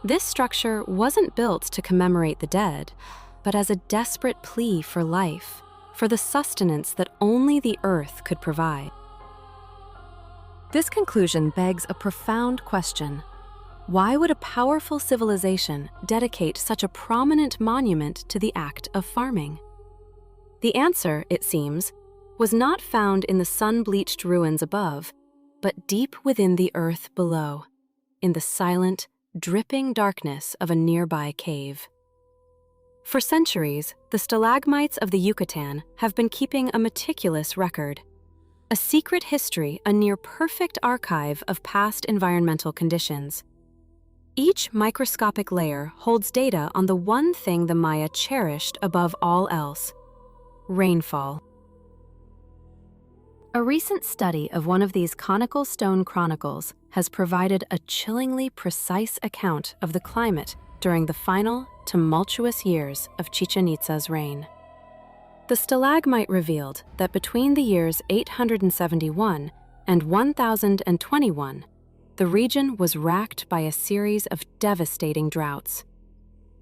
This structure wasn't built to commemorate the dead, but as a desperate plea for life, for the sustenance that only the earth could provide. This conclusion begs a profound question. Why would a powerful civilization dedicate such a prominent monument to the act of farming? The answer, it seems, was not found in the sun-bleached ruins above, but deep within the earth below, in the silent, dripping darkness of a nearby cave. For centuries, the stalagmites of the Yucatan have been keeping a meticulous record, a secret history, a near-perfect archive of past environmental conditions. Each microscopic layer holds data on the one thing the Maya cherished above all else: rainfall. A recent study of one of these conical stone chronicles has provided a chillingly precise account of the climate during the final, tumultuous years of Chichen Itza's reign. The stalagmite revealed that between the years 871 and 1021, the region was racked by a series of devastating droughts.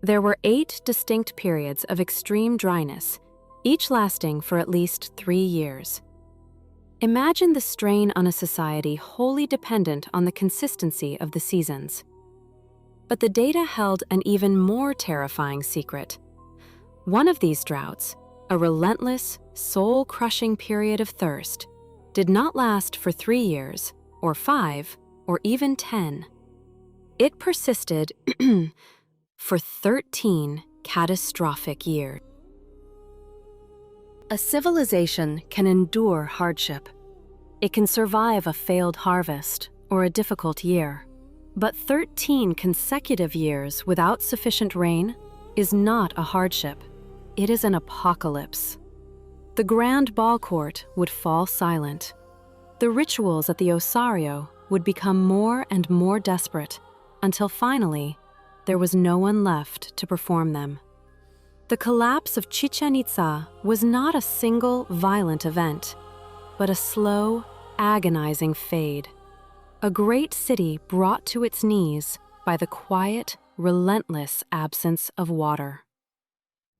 There were 8 distinct periods of extreme dryness, each lasting for at least 3 years. Imagine the strain on a society wholly dependent on the consistency of the seasons. But the data held an even more terrifying secret. One of these droughts, a relentless, soul-crushing period of thirst, did not last for 3 years, or 5, or even 10. It persisted for 13 catastrophic years. A civilization can endure hardship. It can survive a failed harvest or a difficult year. But 13 consecutive years without sufficient rain is not a hardship. It is an apocalypse. The grand ball court would fall silent. The rituals at the osario would become more and more desperate until finally there was no one left to perform them. The collapse of Chichen Itza was not a single violent event, but a slow, agonizing fade. A great city brought to its knees by the quiet, relentless absence of water.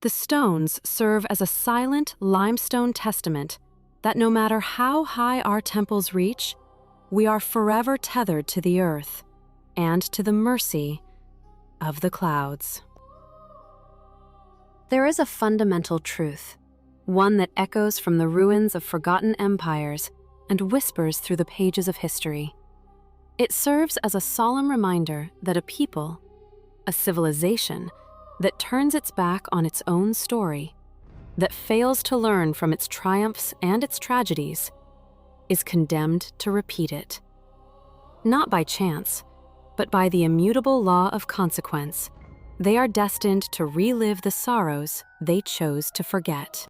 The stones serve as a silent limestone testament that no matter how high our temples reach, we are forever tethered to the earth and to the mercy of the clouds. There is a fundamental truth, one that echoes from the ruins of forgotten empires and whispers through the pages of history. It serves as a solemn reminder that a people, a civilization, that turns its back on its own story, that fails to learn from its triumphs and its tragedies, is condemned to repeat it. Not by chance, but by the immutable law of consequence, they are destined to relive the sorrows they chose to forget.